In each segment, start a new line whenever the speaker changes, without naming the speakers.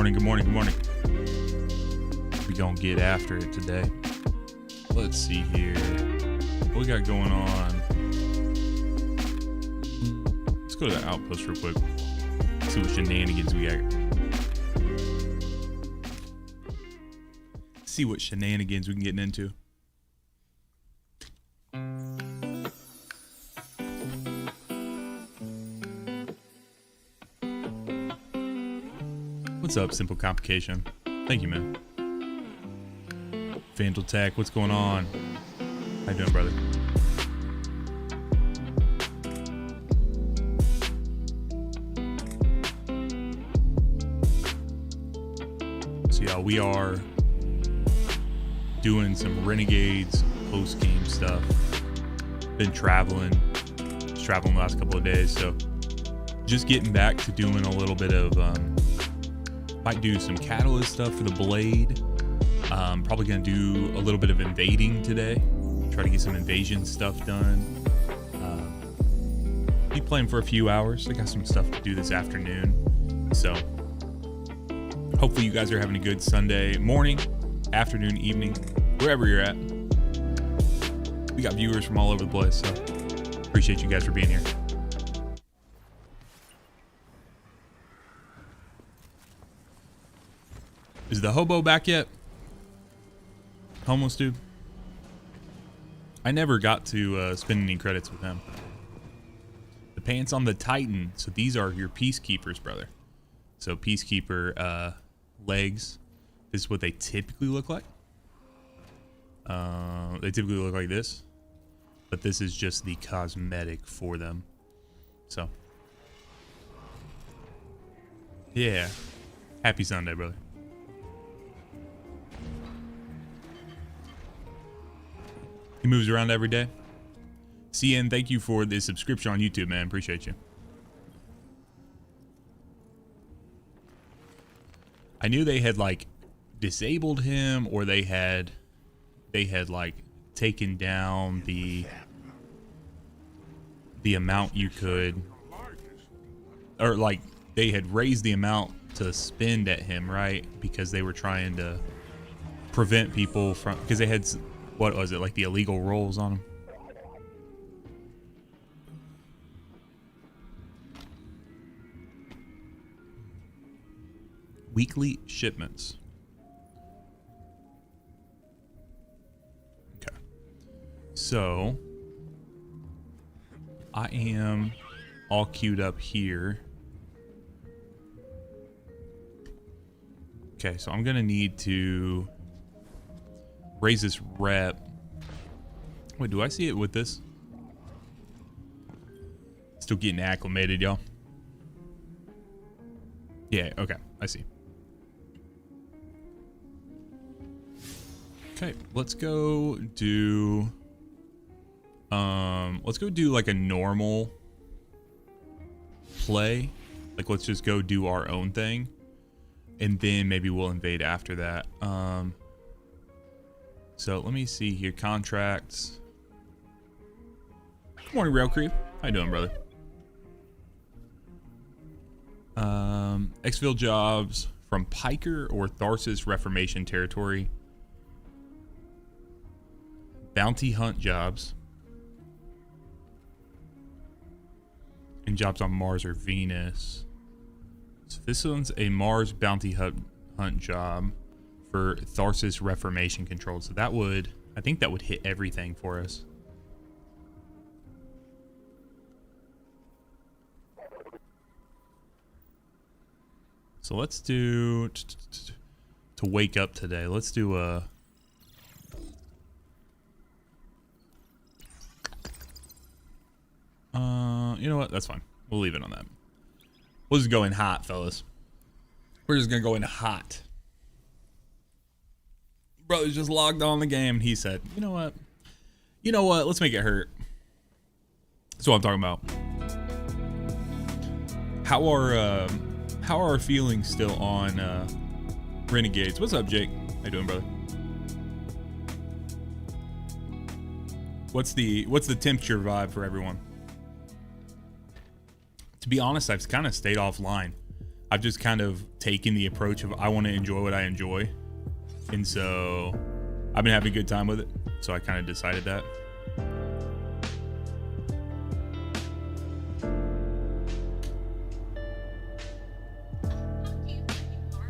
morning, good morning, good morning. We gonna get after it today. Let's see here. What we got going on? Let's go to the outpost real quick. See what shenanigans we got. See what shenanigans we can get into. What's up, Simple Complication? Thank you, man. Vandal Tech, what's going on? How you doing, brother? So yeah, we are doing some Renegades post-game stuff. Been traveling the last couple of days, so just getting back to doing a little bit of might do some catalyst stuff for the blade. Probably gonna do a little bit of invading today. Try to get some invasion stuff done. Be playing for a few hours. I got some stuff to do this afternoon. So hopefully you guys are having a good Sunday morning, afternoon, evening, wherever you're at. We got viewers from all over the place, so appreciate you guys for being here. Is the hobo back yet? Homeless dude? I never got to spend any credits with him. The pants on the Titan. So these are your Peacekeepers, brother. So Peacekeeper legs. This is what they typically look like. They typically look like this. But this is just the cosmetic for them. So. Yeah. Happy Sunday, brother. He moves around every day. CN, thank you for the subscription on YouTube, man. Appreciate you. I knew they had like disabled him, or they had like taken down the amount you could, or like they had raised the amount to spend at him, right? Because they were trying to prevent people from, because they had, what was it, like the illegal rolls on him? Weekly shipments. Okay. So I am all queued up here. Okay, so I'm gonna need to raise this rep. Wait, do I see it with this? Still getting acclimated, y'all. Yeah, okay, I see. Okay, let's go do like a normal play. Like, let's just go do our own thing, and then maybe we'll invade after that. So let me see here. Contracts. Good morning, Rail Creep. How you doing, brother? Exfil jobs from Piker or Tharsis Reformation territory. Bounty hunt jobs. And jobs on Mars or Venus. So this one's a Mars bounty hunt job for Tharsis Reformation control. So that would, I think that would hit everything for us. So let's do, to wake up today, let's do a, you know what, that's fine. We'll leave it on that. We'll just go in hot, fellas. We're just gonna go in hot. Brother's just logged on the game and he said, you know what, let's make it hurt. That's what I'm talking about. How are our feelings still on Renegades? What's up, Jake? How you doing, brother? What's the temperature vibe for everyone? To be honest, I've kind of stayed offline. I've just kind of taken the approach of I want to enjoy what I enjoy. And so I've been having a good time with it. So I kind of decided that.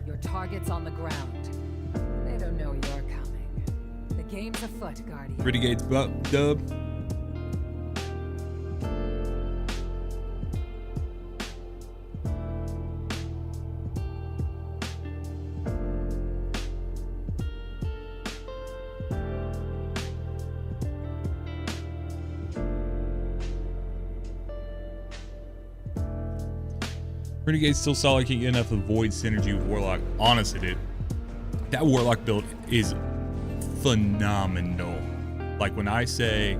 Your target's on the ground. They don't know you're coming. The game's afoot, Guardian.
Renegades dub. Renegade still saw like he get enough of void synergy with Warlock. Honestly, dude, that Warlock build is phenomenal. Like when I say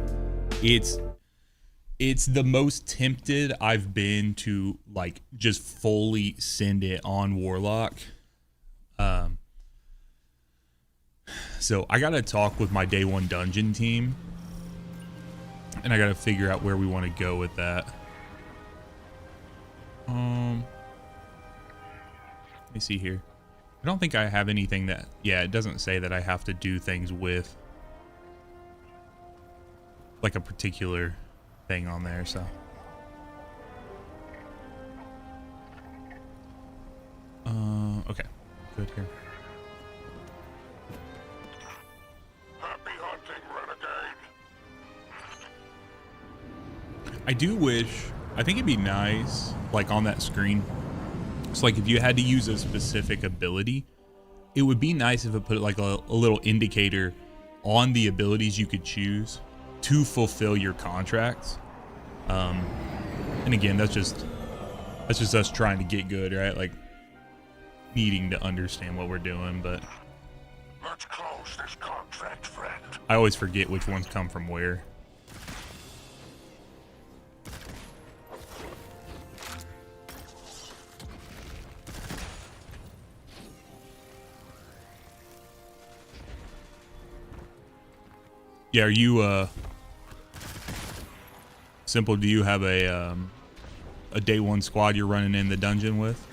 it's the most tempted I've been to like just fully send it on Warlock. So I gotta talk with my day one dungeon team, and I gotta figure out where we want to go with that. Let me see here. I don't think I have anything that, yeah, it doesn't say that I have to do things with like a particular thing on there, so. Okay, good here.
Happy hunting, renegade.
I do wish, I think it'd be nice, like on that screen, so like if you had to use a specific ability, it would be nice if it put like a little indicator on the abilities you could choose to fulfill your contracts. And again, that's just us trying to get good, right? Like needing to understand what we're doing, but
Let's close this contract, friend.
I always forget which ones come from where. Yeah, are you Simple, do you have a day one squad you're running in the dungeon with?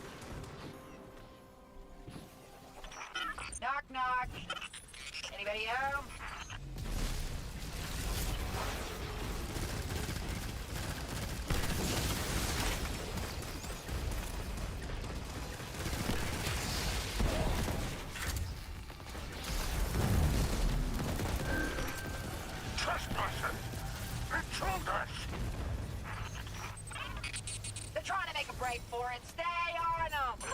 Knock, knock. Anybody home?
Trespassing! Intruders!
They're trying to make a break for it. Stay on them.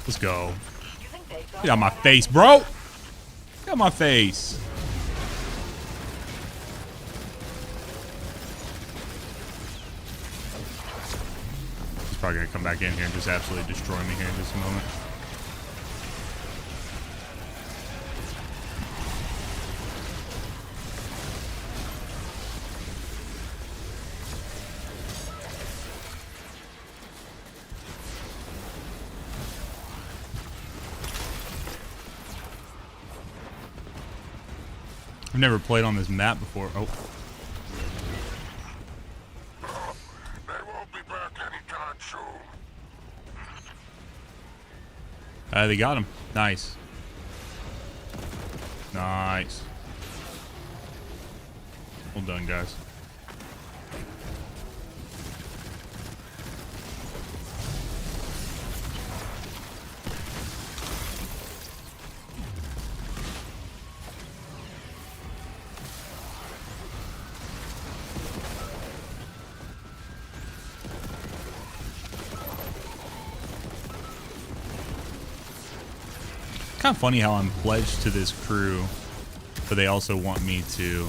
Let's go.
You think they
Get out my face, bro. Get out my face. He's probably gonna come back in here and just absolutely destroy me here in just a moment. I've never played on this map before. Oh.
They won't be back anytime soon.
They got him. Nice. Nice. Well done, guys. Kind of funny how I'm pledged to this crew, but they also want me to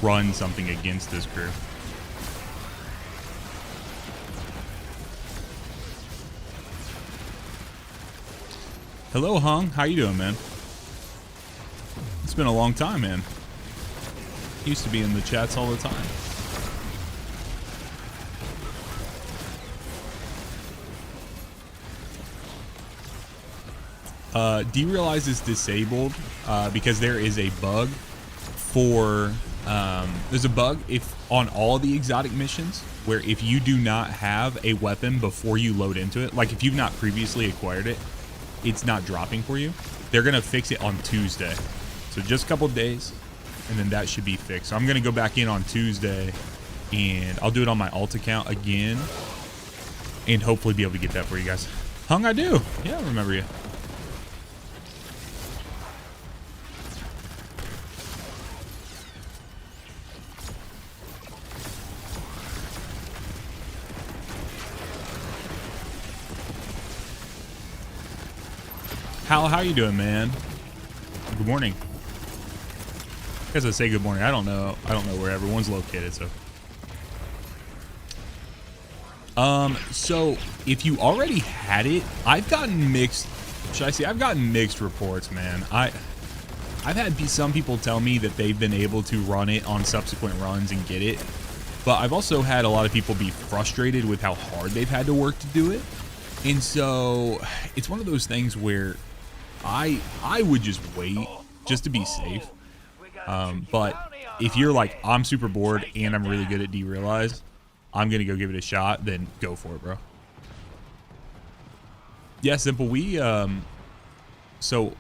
run something against this crew. Hello, Hung. How you doing, man? been a long time, man. He used to be in the chats all the time. Derealize is disabled because there is a bug for there's a bug if on all the exotic missions where if you do not have a weapon before you load into it, like if you've not previously acquired it, it's not dropping for you. They're gonna fix it on Tuesday, so just a couple days and then that should be fixed. So I'm gonna go back in on Tuesday and I'll do it on my alt account again and hopefully be able to get that for you guys. Hung, I do. Yeah, I remember you. How you doing, man? Good morning. As I say good morning, I don't know where everyone's located, so. So if you already had it, I've gotten mixed. Should I say I've gotten mixed reports, man. I've had some people tell me that they've been able to run it on subsequent runs and get it, but I've also had a lot of people be frustrated with how hard they've had to work to do it, and so it's one of those things where I would just wait just to be safe. But if you're like, I'm super bored and I'm really good at Derealize, I'm gonna go give it a shot, then go for it, bro. Yeah, Simple. We so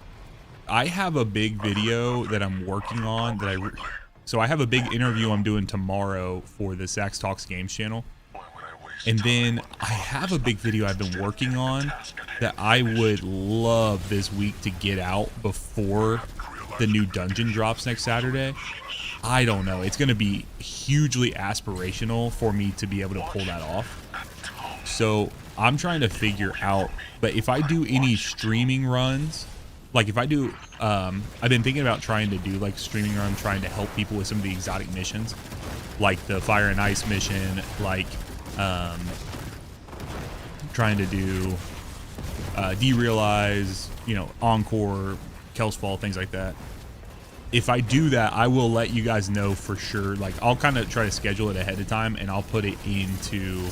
I have a big video that I'm working on that so I have a big interview I'm doing tomorrow for the Sax Talks Games channel. And then I have a big video I've been working on that I would love this week to get out before the new dungeon drops next Saturday. I don't know. It's going to be hugely aspirational for me to be able to pull that off. So I'm trying to figure out, but if I do any streaming runs, like if I do, I've been thinking about trying to do like streaming run, trying to help people with some of the exotic missions, like the Fire and Ice mission, like trying to do Derealize, you know, Encore, Kelsfall, things like that. If I do that, I will let you guys know for sure. Like I'll kind of try to schedule it ahead of time and I'll put it into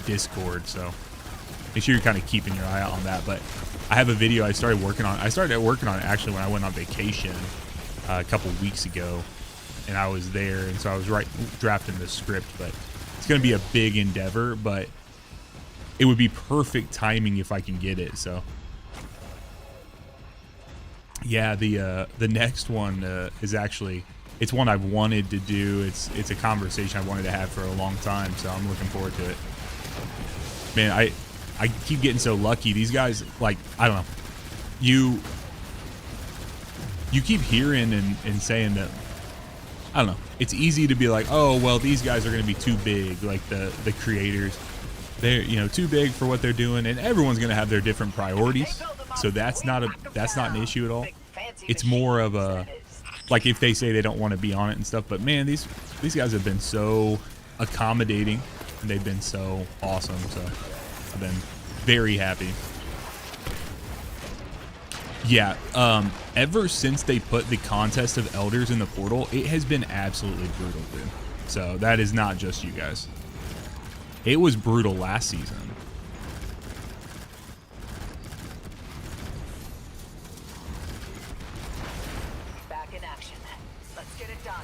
Discord, so make sure you're kind of keeping your eye out on that. But I have a video I started working on. I started working on it actually when I went on vacation a couple weeks ago, and I was there, and so I was drafting the script. But it's going to be a big endeavor, but it would be perfect timing if I can get it. So yeah, the next one is actually, it's one I've wanted to do. It's a conversation I wanted to have for a long time, so I'm looking forward to it. Man, I keep getting so lucky. These guys, like, I don't know. You keep hearing and saying that, I don't know. It's easy to be like, oh, well, these guys are going to be too big, like the creators. They're, you know, too big for what they're doing, and everyone's going to have their different priorities. So that's not an issue at all. It's more of a, like, if they say they don't want to be on it and stuff. But man, these guys have been so accommodating, and they've been so awesome. So I've been very happy. Yeah, ever since they put the contest of elders in the portal, it has been absolutely brutal, dude. So that is not just you guys. It was brutal last season.
Back in action. Let's get it done.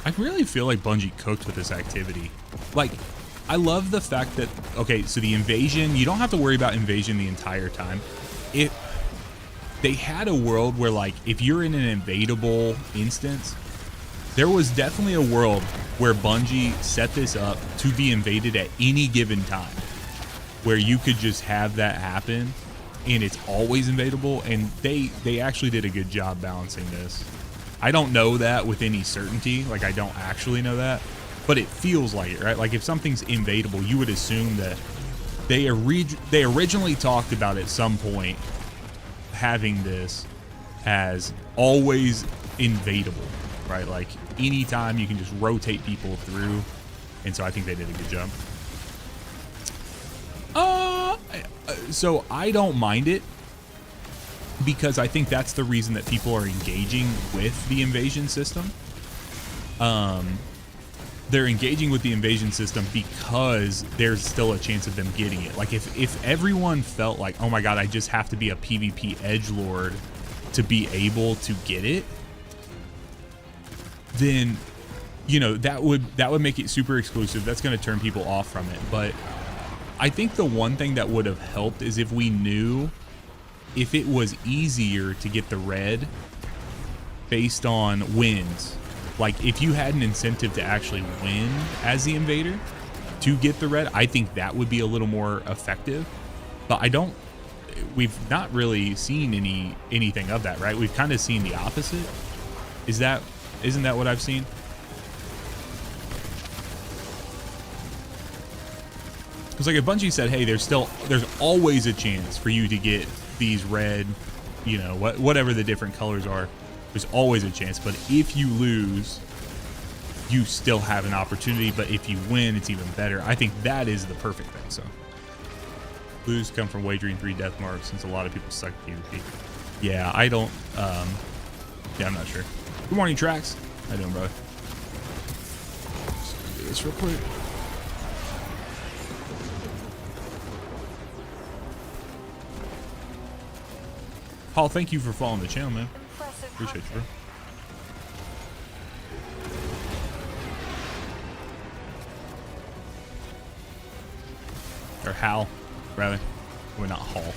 I really feel like Bungie cooked with this activity. Like, I love the fact that, okay, so the invasion, you don't have to worry about invasion the entire time. They had a world where, like, if you're in an invadable instance, there was definitely a world where Bungie set this up to be invaded at any given time, where you could just have that happen, and it's always invadable, and they actually did a good job balancing this. I don't know that with any certainty, like I don't actually know that, but it feels like it, right? Like if something's invadable, you would assume that they originally talked about at some point having this as always invadable. right? Like anytime you can just rotate people through. And so I think they did a good job. So I don't mind it because I think that's the reason that people are engaging with the invasion system. They're engaging with the invasion system because there's still a chance of them getting it. Like if everyone felt like, oh my God, I just have to be a PvP edgelord to be able to get it, then, you know, that would make it super exclusive. That's going to turn people off from it. But I think the one thing that would have helped is if we knew if it was easier to get the red based on wins. Like if you had an incentive to actually win as the invader to get the red, I think that would be a little more effective. But we've not really seen anything of that, right? We've kind of seen the opposite. Isn't that what I've seen? Because like if Bungie said, hey, there's always a chance for you to get these red, you know, whatever the different colors are, there's always a chance. But if you lose, you still have an opportunity. But if you win, it's even better. I think that is the perfect thing. So lose come from wagering 3 death marks, since a lot of people suck PvP. Yeah, I don't. Yeah, I'm not sure. Good morning, Trax. How you doing, brother? Let's do this real quick. Paul, thank you for following the channel, man. Appreciate you, bro. Or Hal, rather. We're not Hall.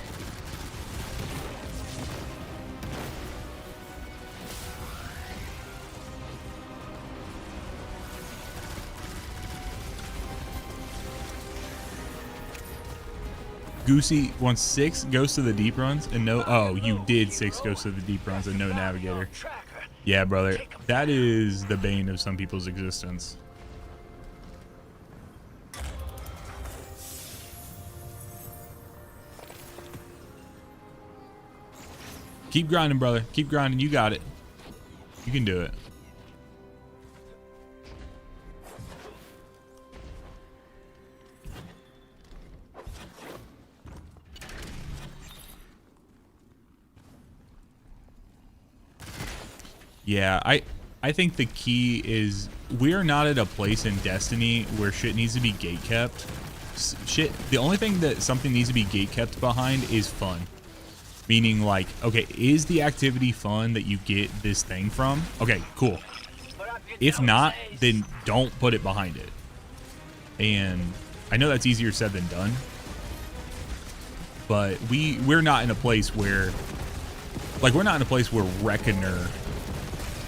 Goosey wants 6 Ghosts of the Deep runs and no. Oh, you did 6 Ghosts of the Deep runs and no Navigator. Yeah, brother. That is the bane of some people's existence. Keep grinding, brother. Keep grinding. You got it. You can do it. Yeah, I think the key is we're not at a place in Destiny where shit needs to be gate kept. The only thing that something needs to be gate kept behind is fun. Meaning like, okay, is the activity fun that you get this thing from? Okay, cool. If not, then don't put it behind it. And I know that's easier said than done. But we're not in a place where, like, we're not in a place where Reckoner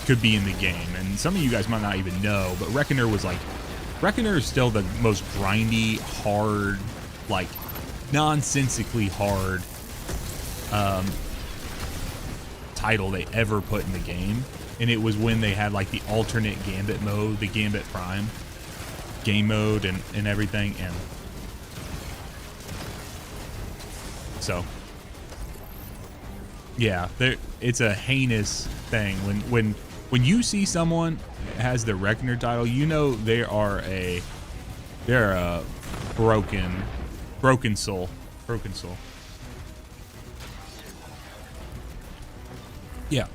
could be in the game. And some of you guys might not even know, but Reckoner is still the most grindy, hard, like nonsensically hard title they ever put in the game. And it was when they had like the alternate Gambit mode, the Gambit Prime game mode and everything. And so yeah, it's a heinous thing when you see someone has the Reckoner title, you know they're a broken soul. Yeah.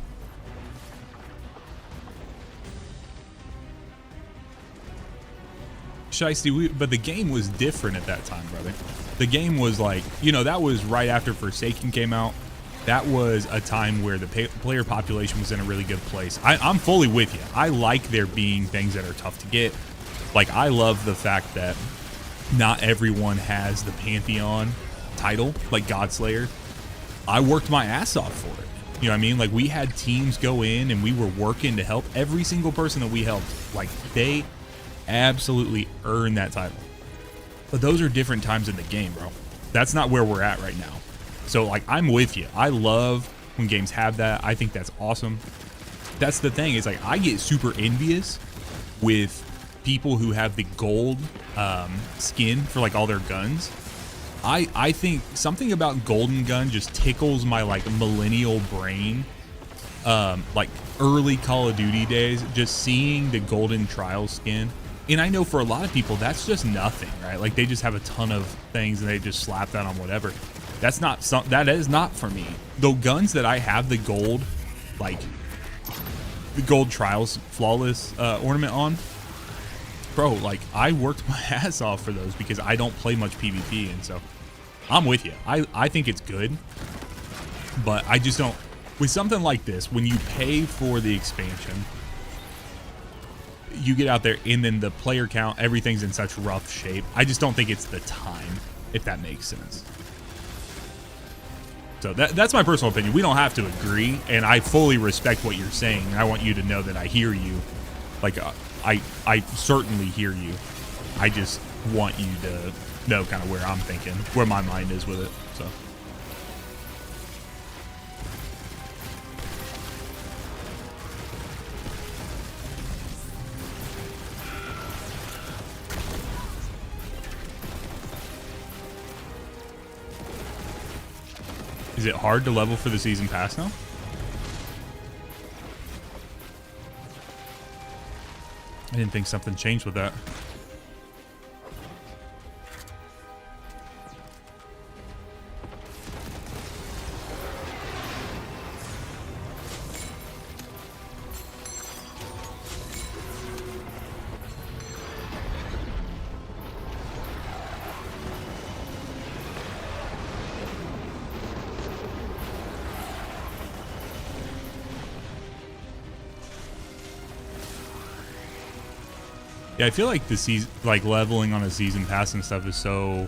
Shiesty, but the game was different at that time, brother. The game was like, you know, that was right after Forsaken came out. That was a time where the player population was in a really good place. I'm fully with you. I like there being things that are tough to get. Like, I love the fact that not everyone has the Pantheon title, like Godslayer. I worked my ass off for it. You know what I mean? Like, we had teams go in and we were working to help every single person that we helped. Like, they absolutely earned that title. But those are different times in the game, bro. That's not where we're at right now. So, like, I'm with you. I love when games have that. I think that's awesome. That's the thing, is like, I get super envious with people who have the gold skin for like all their guns. I think something about golden gun just tickles my like millennial brain like early Call of Duty days, just seeing the golden trial skin. And I know for a lot of people, that's just nothing, right? Like they just have a ton of things and they just slap that on whatever. That is not for me. The guns that I have the gold, like the gold trials flawless ornament on, bro, like I worked my ass off for those because I don't play much PvP. And so I'm with you. I think it's good, but I just don't, with something like this, when you pay for the expansion, you get out there and then the player count, everything's in such rough shape. I just don't think it's the time, if that makes sense. So that's my personal opinion. We don't have to agree, and I fully respect what you're saying. And I want you to know that I hear you. Like, I certainly hear you. I just want you to know kind of where I'm thinking, where my mind is with it. So. Is it hard to level for the season pass now? I didn't think something changed with that. Yeah, I feel like the season, like leveling on a season pass and stuff is so,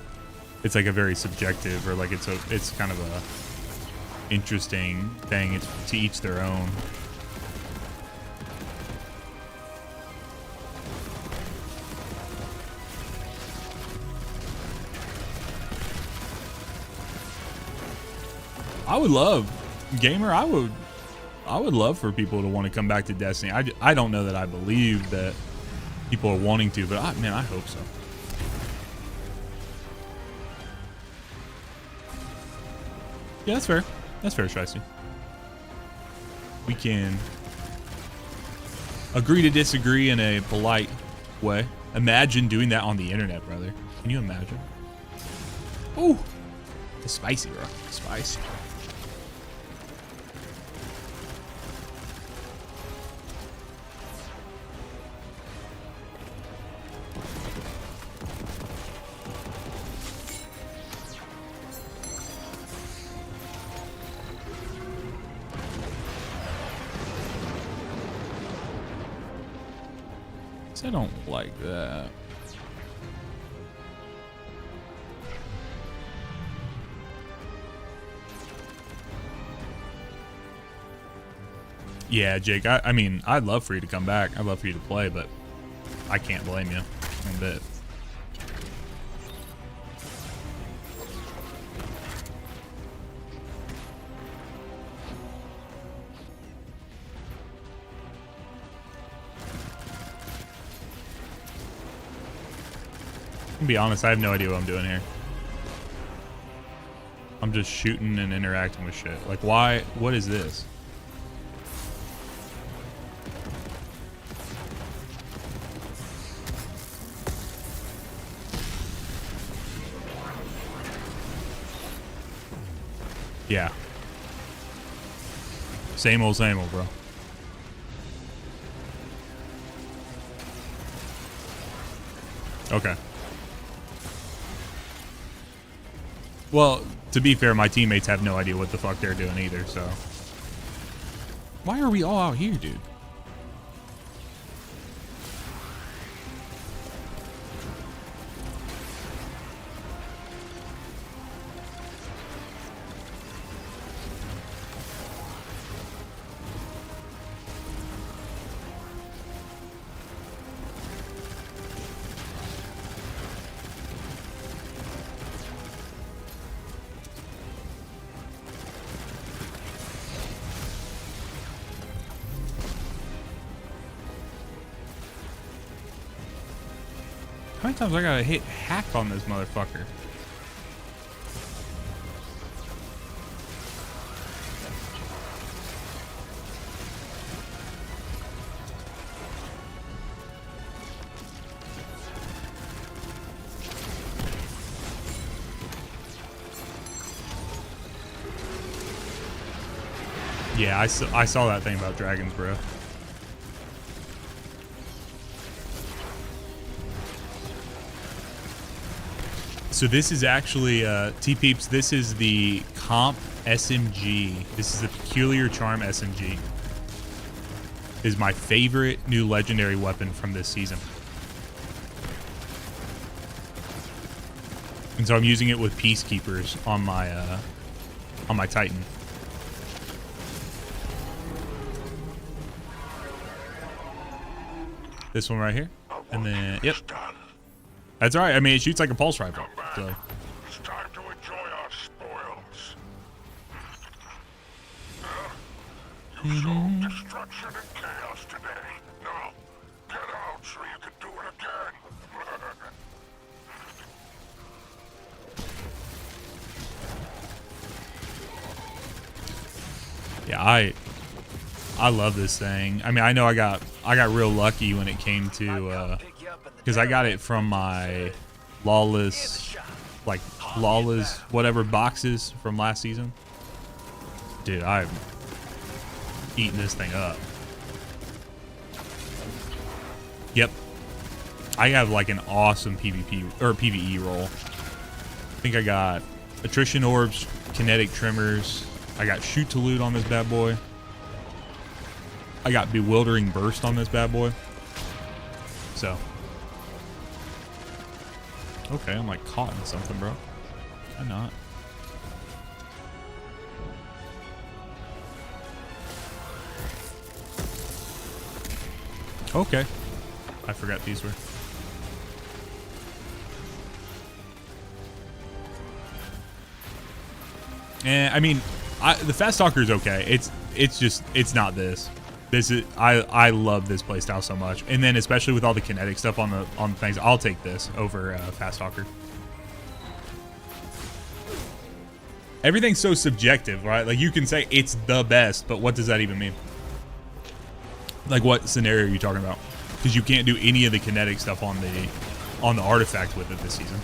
it's like a very subjective, or like it's kind of a interesting thing. It's to each their own. I would love, gamer, I would love for people to want to come back to Destiny. I don't know that I believe that people are wanting to, but man, I hope so. Yeah, that's fair. That's fair, Shiesty. We can agree to disagree in a polite way. Imagine doing that on the internet, brother. Can you imagine? Ooh, it's spicy, bro. Spicy. I don't like that. Yeah, Jake, I mean, I'd love for you to come back. I'd love for you to play, but I can't blame you one bit. To be honest, I have no idea what I'm doing here. I'm just shooting and interacting with shit. Like, why? What is this? Yeah. Same old, bro. Okay. Well, to be fair, my teammates have no idea what the fuck they're doing either, so. Why are we all out here, dude? How many times I gotta hit hack on this motherfucker? Yeah, I saw that thing about Dragon's Breath. So this is actually, T-Peeps, this is the Comp SMG. This is the Peculiar Charm SMG. This is my favorite new legendary weapon from this season. And so I'm using it with Peacekeepers on my Titan. This one right here. And then, yep. That's all right. I mean, it shoots like a pulse rifle. So.
It's time to enjoy our spoils. You sowed destruction and chaos today. Now, get out so you can do it again.
Yeah, I love this thing. I mean, I know I got real lucky when it came to because I got it from my lawless whatever boxes from last season. Dude, I'm eating this thing up. Yep. I have like an awesome PvP or PvE roll. I think I got attrition orbs, kinetic tremors. I got shoot to loot on this bad boy. I got bewildering burst on this bad boy. So. Okay, I'm like caught in something, bro. Why not? Okay. I forgot these were. And I mean, the Fast Stalker is okay. It's not this. This is I love this playstyle so much, and then especially with all the kinetic stuff on the things, I'll take this over Fast Stalker. Everything's so subjective, right? Like you can say it's the best, but what does that even mean? Like what scenario are you talking about? Because you can't do any of the kinetic stuff on the artifact with it this season.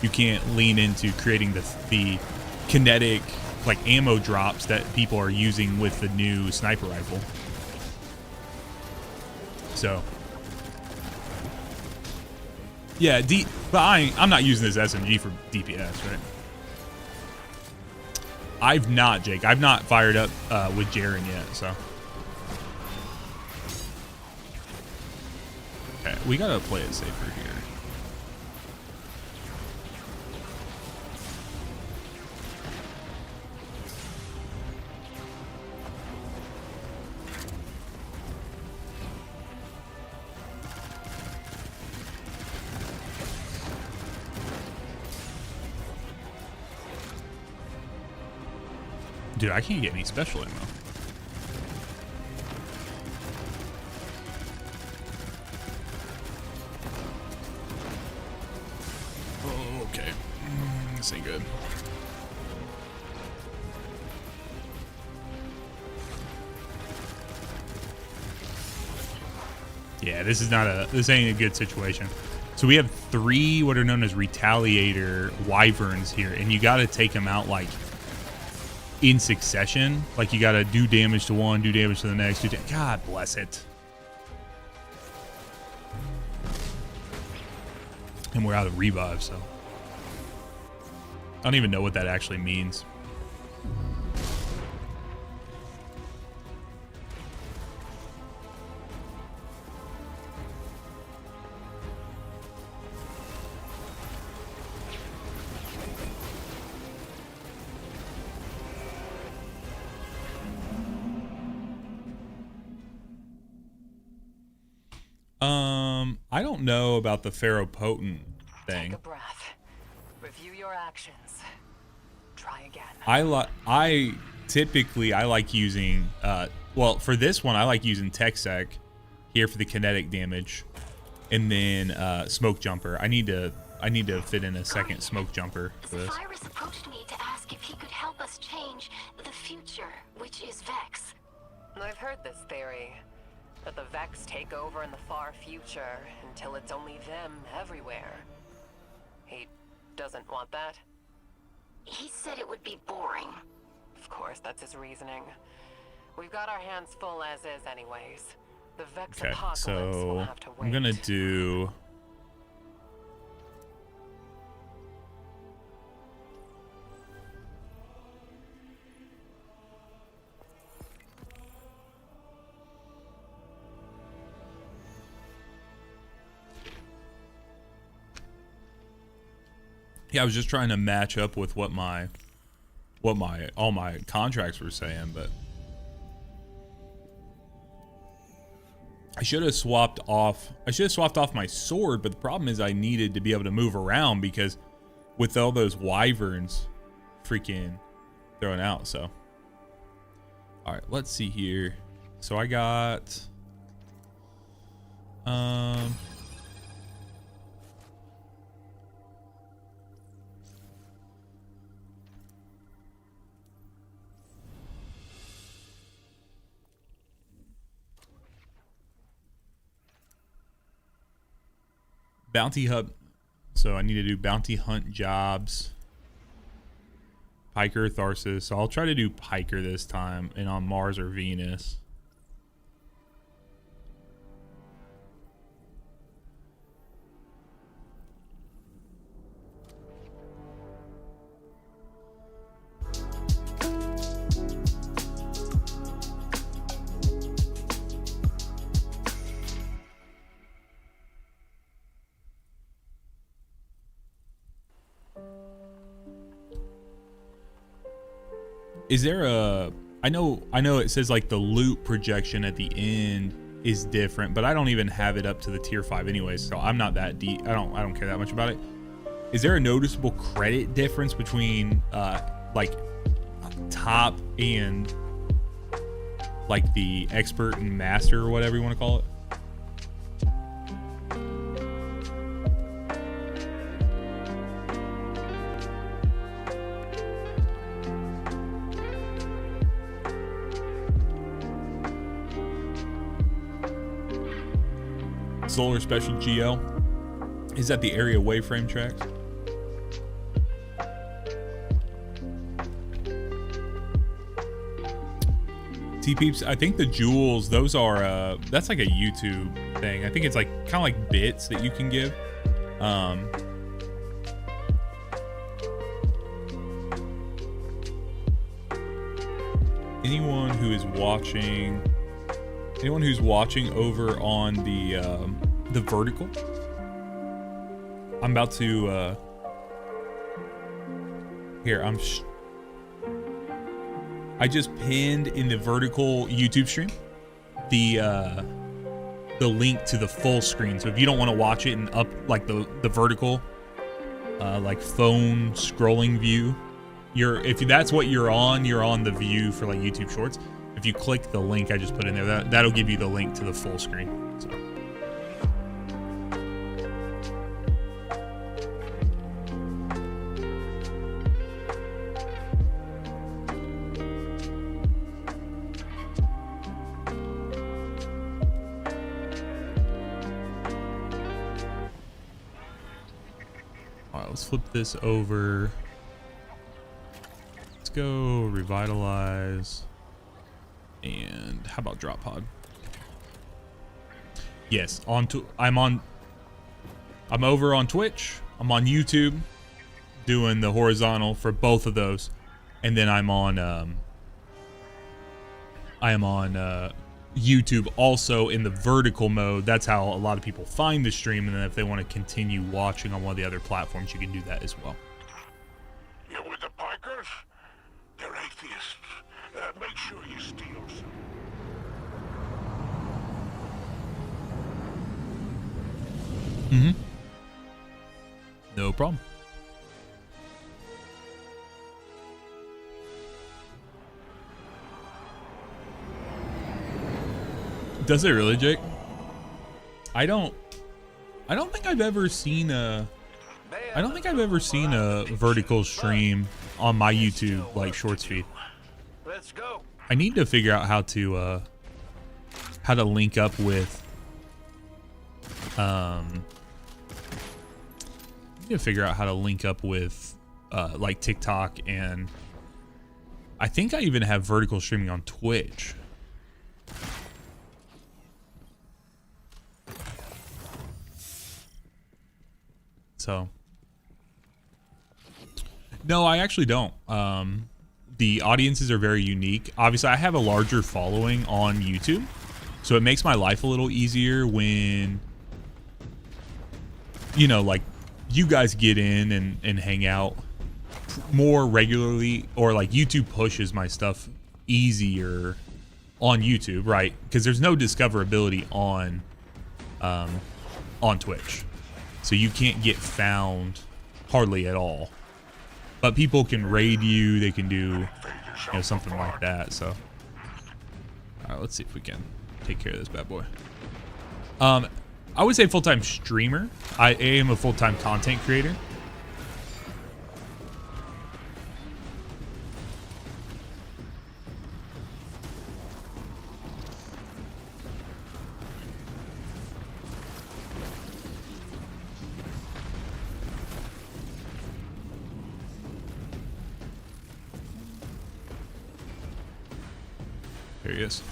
You can't lean into creating the kinetic like ammo drops that people are using with the new sniper rifle. So yeah, but I'm not using this SMG for DPS, right? I've not, Jake. I've not fired up with Jaren yet, so. Okay, we gotta play it safer here. Dude, I can't get any special ammo. Oh, okay. This ain't good. Yeah, this ain't a good situation. So we have 3 what are known as retaliator wyverns here, and you gotta take them out like in succession. Like you gotta do damage to one, do damage to the next, God bless it. And we're out of revive, so I don't even know what that actually means. I don't know about the Ferropotent thing.
Take a breath. Review your actions. Try again.
I typically like using well, for this one I like using TechSec here for the kinetic damage, and then smoke jumper. I need to fit in a second smoke jumper for this.
Cyrus approached me to ask if he could help us change the future, which is Vex.
I've heard this theory, that the Vex take over in the far future until it's only them everywhere. He doesn't want that?
He said it would be boring.
Of course, that's his reasoning. We've got our hands full as is anyways. The Vex
Okay,
apocalypse will
so
have to wait.
I'm gonna do. Yeah, I was just trying to match up with what all my contracts were saying, but I should have swapped off my sword, but the problem is I needed to be able to move around because with all those wyverns freaking throwing out. So all right, let's see here. So I got bounty hub. So I need to do bounty hunt jobs. Piker, Tharsis. So I'll try to do Piker this time and on Mars or Venus. Is there a, I know it says like the loot projection at the end is different, but I don't even have it up to the tier 5 anyways, so I'm not that deep. I don't care that much about it. Is there a noticeable credit difference between like top and like the expert and master or whatever you want to call it? Solar Special GL. Is that the area wayframe tracks? T-Peeps, I think the jewels, those are, that's like a YouTube thing. I think it's like kind of like bits that you can give. Anyone who's watching over on the vertical, I'm about to here, I just pinned in the vertical YouTube stream the link to the full screen. So if you don't want to watch it in up like the vertical like phone scrolling view, if that's what you're on the view for like YouTube Shorts. If you click the link I just put in there, that'll give you the link to the full screen. So. All right, let's flip this over. Let's go revitalize. And how about drop pod? Yes, I'm over on Twitch. I'm on YouTube doing the horizontal for both of those. And then I am on YouTube also in the vertical mode. That's how a lot of people find the stream, and then if they want to continue watching on one of the other platforms, you can do that as well.
You with the Pikers? They're atheists. Make sure you steal some.
Mm-hmm. No problem. Does it really, Jake? I don't think I've ever seen a vertical stream on my YouTube like shorts feed.
Let's go.
I need to figure out how to link up with like TikTok, and I think I even have vertical streaming on Twitch. So no, I actually don't. The audiences are very unique. Obviously, I have a larger following on YouTube, so it makes my life a little easier when, you know, like you guys get in and hang out more regularly, or like YouTube pushes my stuff easier on YouTube, right? Because there's no discoverability on Twitch, so you can't get found hardly at all. But people can raid you, they can do, you know, something like that. So, all right, let's see if we can take care of this bad boy. I would say full-time streamer. I am a full-time content creator. There he is.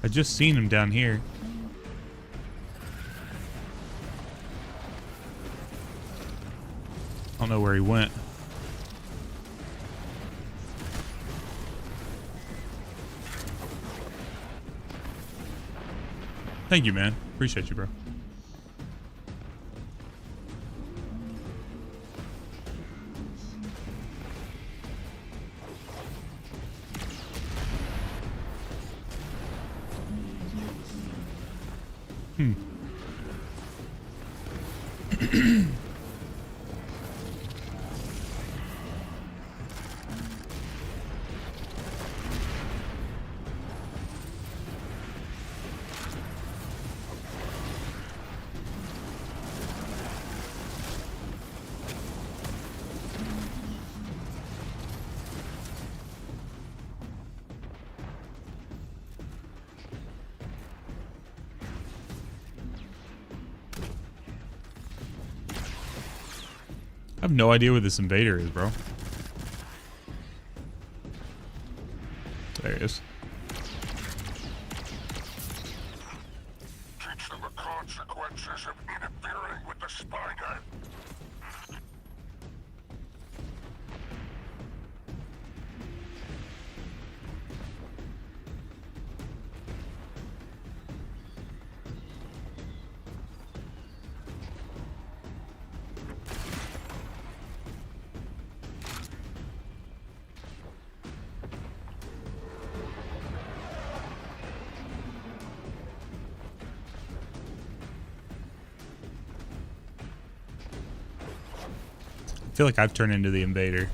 I just seen him down here. I don't know where he went. Thank you, man. Appreciate you, bro. I have no idea where this invader is, bro. There he is.
Teach them the consequences of interfering with the spider.
I feel like I've turned into the invader.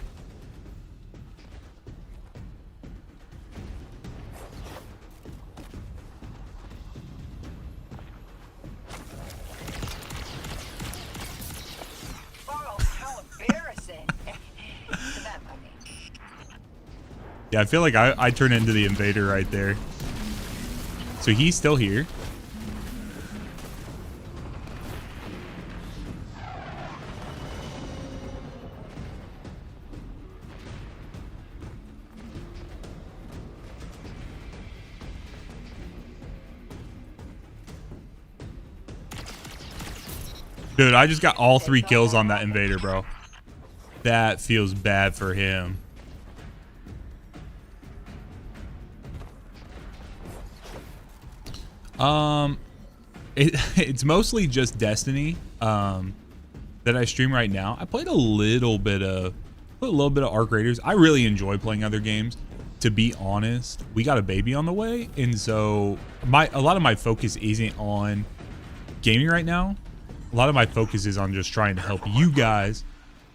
Oh, how embarrassing. To them, I mean.
Yeah, I feel like I turned into the invader right there. So he's still here. Dude, I just got all 3 kills on that invader, bro. That feels bad for him. It's mostly just Destiny that I stream right now. I played a little bit of Arc Raiders. I really enjoy playing other games. To be honest, we got a baby on the way, and so a lot of my focus isn't on gaming right now. A lot of my focus is on just trying to help you guys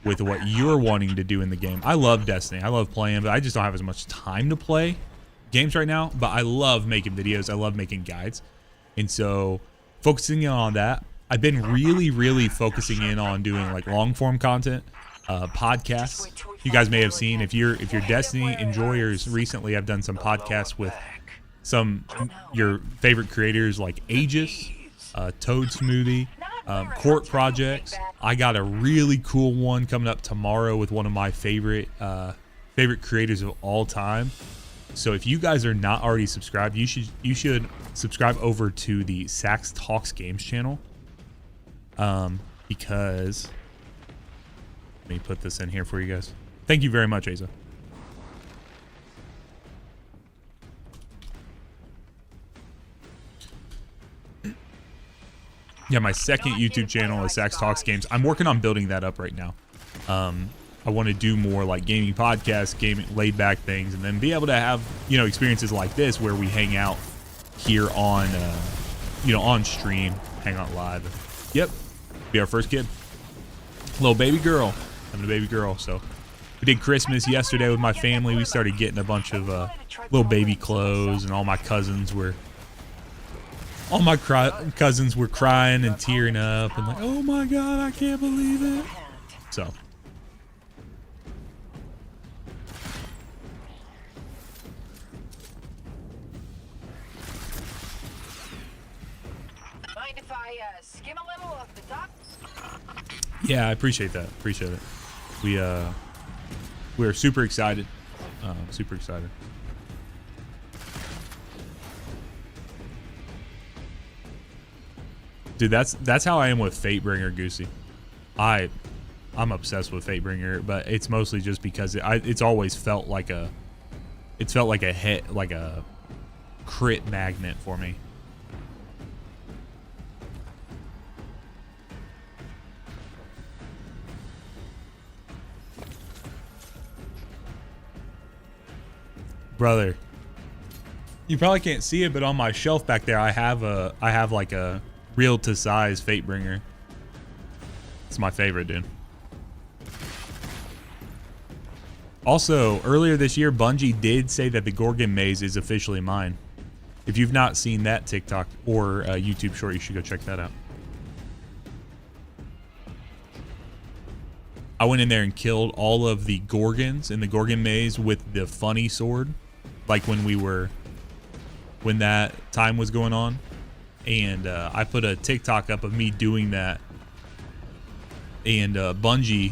with what you're wanting to do in the game. I love Destiny. I love playing, but I just don't have as much time to play games right now. But I love making videos. I love making guides. And so focusing on that, I've been really focusing in on doing like long form content, podcasts. You guys may have seen, if you're Destiny enjoyers, recently I've done some podcasts with some your favorite creators like Aegis, Toad Smoothie, Court Projects. I got a really cool one coming up tomorrow with one of my favorite favorite creators of all time. So if you guys are not already subscribed, you should subscribe over to the Sax Talks Games channel. Because let me put this in here for you guys. Thank you very much, Asa. Yeah, my second YouTube channel is Sax Talks Games. I'm working on building that up right now. I want to do more like gaming podcasts, gaming laid back things, and then be able to have, you know, experiences like this where we hang out here on, you know, on stream, hang out live. Yep, be our first kid, little baby girl. I'm a baby girl, so we did Christmas yesterday with my family. We started getting a bunch of little baby clothes, and all my cousins were crying and tearing up and like, oh my god, I can't believe it. So.
Mind if I skim a little off the top?
Yeah, I appreciate that. Appreciate it. We're super excited. Super excited. Dude, that's how I am with Fatebringer, Goosey. I'm obsessed with Fatebringer, but it's mostly just because it's always felt like a hit, like a crit magnet for me. Brother, you probably can't see it, but on my shelf back there, I have like a real to size Fatebringer. It's my favorite, dude. Also, earlier this year, Bungie did say that the Gorgon maze is officially mine. If you've not seen that TikTok or YouTube short, you should go check that out. I went in there and killed all of the Gorgons in the Gorgon maze with the funny sword, like when that time was going on. And I put a TikTok up of me doing that, and Bungie,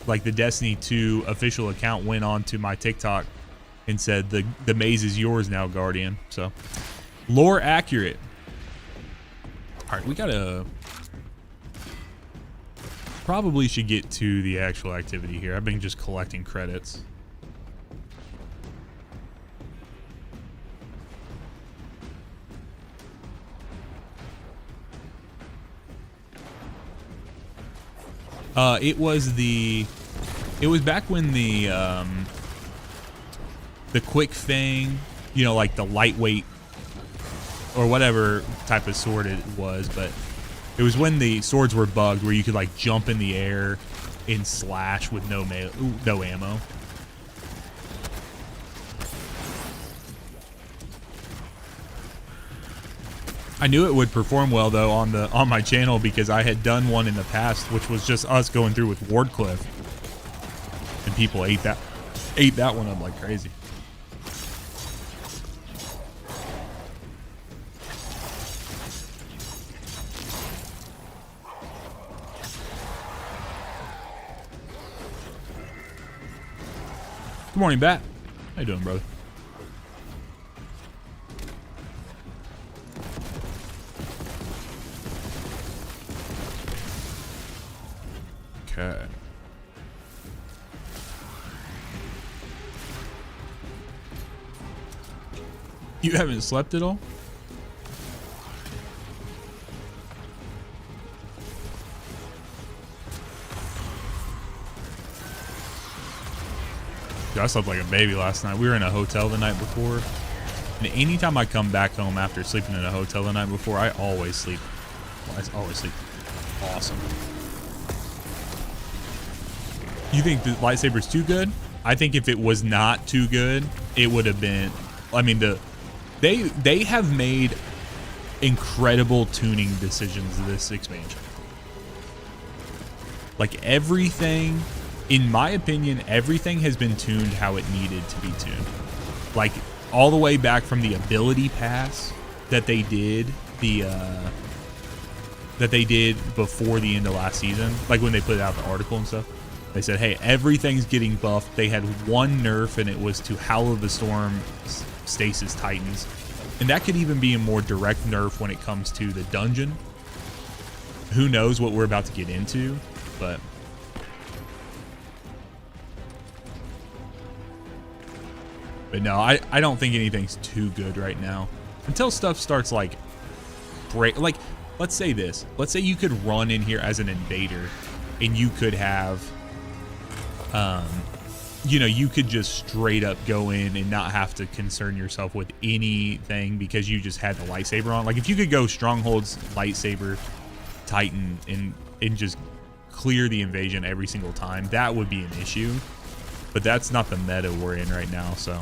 like the Destiny 2 official account, went on to my TikTok and said the maze is yours now, Guardian. So lore accurate. All right, we gotta probably should get to the actual activity here. I've been just collecting credits. It was back when the quick fang, you know, like the lightweight or whatever type of sword it was, but it was when the swords were bugged where you could like jump in the air and slash with no ammo. I knew it would perform well though on my channel because I had done one in the past, which was just us going through with Wardcliff, and people ate that one up like crazy. Good morning, Bat. How you doing, brother? Okay. You haven't slept at all? Dude, I slept like a baby last night. We were in a hotel the night before. And anytime I come back home after sleeping in a hotel the night before, I always sleep. I always sleep awesome. You think the lightsaber's too good? I think if it was not too good, it would have been. I mean, they have made incredible tuning decisions this expansion. Like everything, in my opinion, everything has been tuned how it needed to be tuned. Like all the way back from the ability pass that they did before the end of last season, like when they put out the article and stuff. They said, hey, everything's getting buffed. They had one nerf, and it was to Howl of the Storm Stasis Titans. And that could even be a more direct nerf when it comes to the dungeon. Who knows what we're about to get into, but... But no, I don't think anything's too good right now. Until stuff starts, like, break... Like, let's say this. Let's say you could run in here as an invader, and you could have... you know, you could just straight up go in and not have to concern yourself with anything because you just had the lightsaber on. Like, if you could go Stronghold's lightsaber Titan and just clear the invasion every single time, that would be an issue. But that's not the meta we're in right now, so...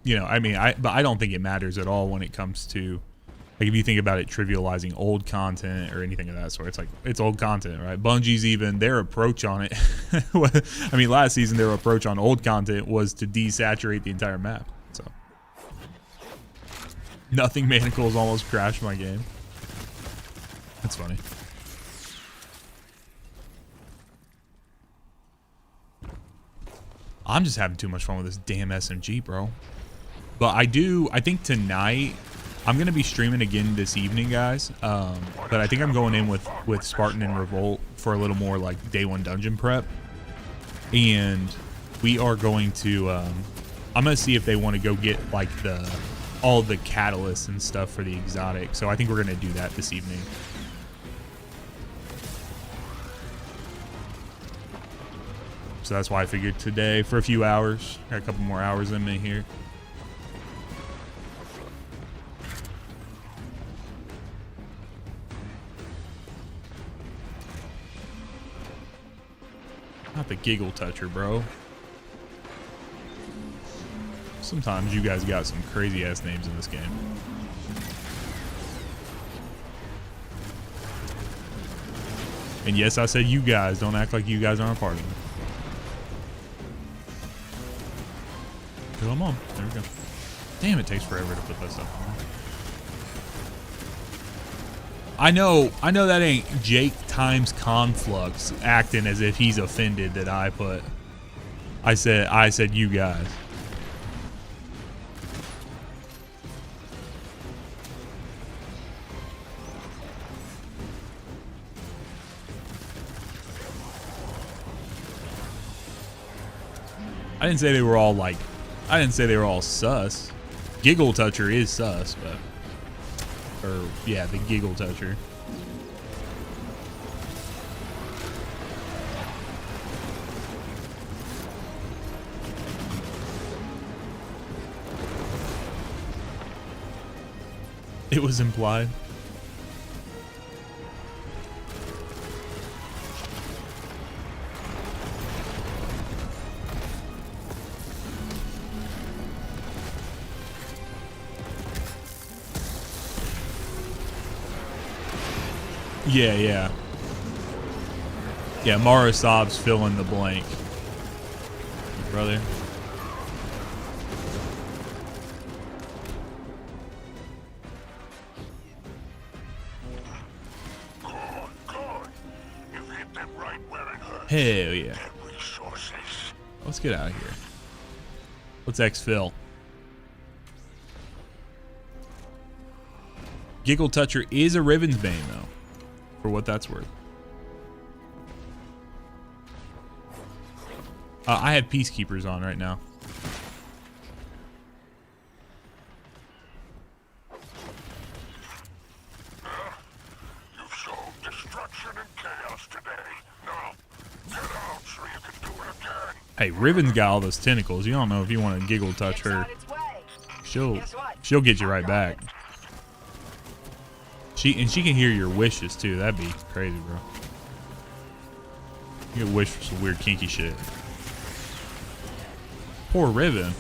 You know, I mean, but I don't think it matters at all when it comes to... Like, if you think about it, trivializing old content or anything of that sort, it's like, it's old content, right? Bungie's even, their approach on it, I mean, last season, their approach on old content was to desaturate the entire map, so. Nothing Manacles almost crashed my game. That's funny. I'm just having too much fun with this damn SMG, bro. But I think tonight... I'm going to be streaming again this evening, guys, but I think I'm going in with Spartan and Revolt for a little more, like, day one dungeon prep, and we are going to, I'm going to see if they want to go get, like, all the catalysts and stuff for the exotic, so I think we're going to do that this evening. So that's why I figured today for a few hours, got a couple more hours in me here. Not the Giggle Toucher, bro. Sometimes you guys got some crazy ass names in this game. And yes, I said you guys. Don't act like you guys aren't a part of it. Come on. There we go. Damn, it takes forever to put that stuff on. I know that ain't Jake times Conflux acting as if he's offended that I said you guys. I didn't say they were all like, I didn't say they were all sus. Giggle Toucher is sus, but... Or, yeah, the Giggle Toucher. It was implied. Yeah. Yeah, Marasab's fill in the blank. Brother. Hell yeah. Let's get out of here. Let's exfil. Giggle Toucher is a Riven's Bane, though. For what that's worth. I have Peacekeepers on right now.
You've shown destruction and chaos today. Now, get out so you can do it again.
Hey, Riven's got all those tentacles. You don't know if you want to Giggle Touch her. She'll get you right back. She can hear your wishes too. That'd be crazy, bro. You get wish for some weird kinky shit. Poor Riven.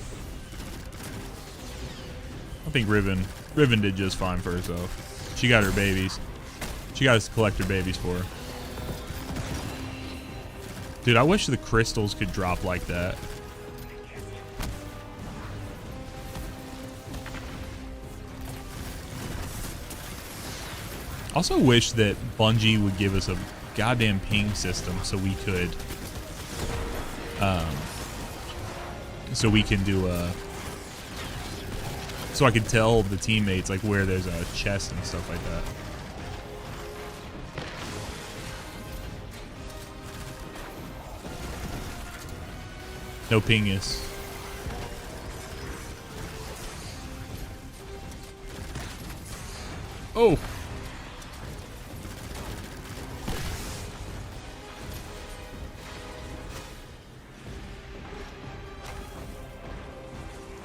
I think Riven did just fine for herself. She got her babies. She got us to collect her babies for her. Dude, I wish the crystals could drop like that. Also wish that Bungie would give us a goddamn ping system so we could, so we can do so I could tell the teammates like where there's a chest and stuff like that. No pingus. Oh.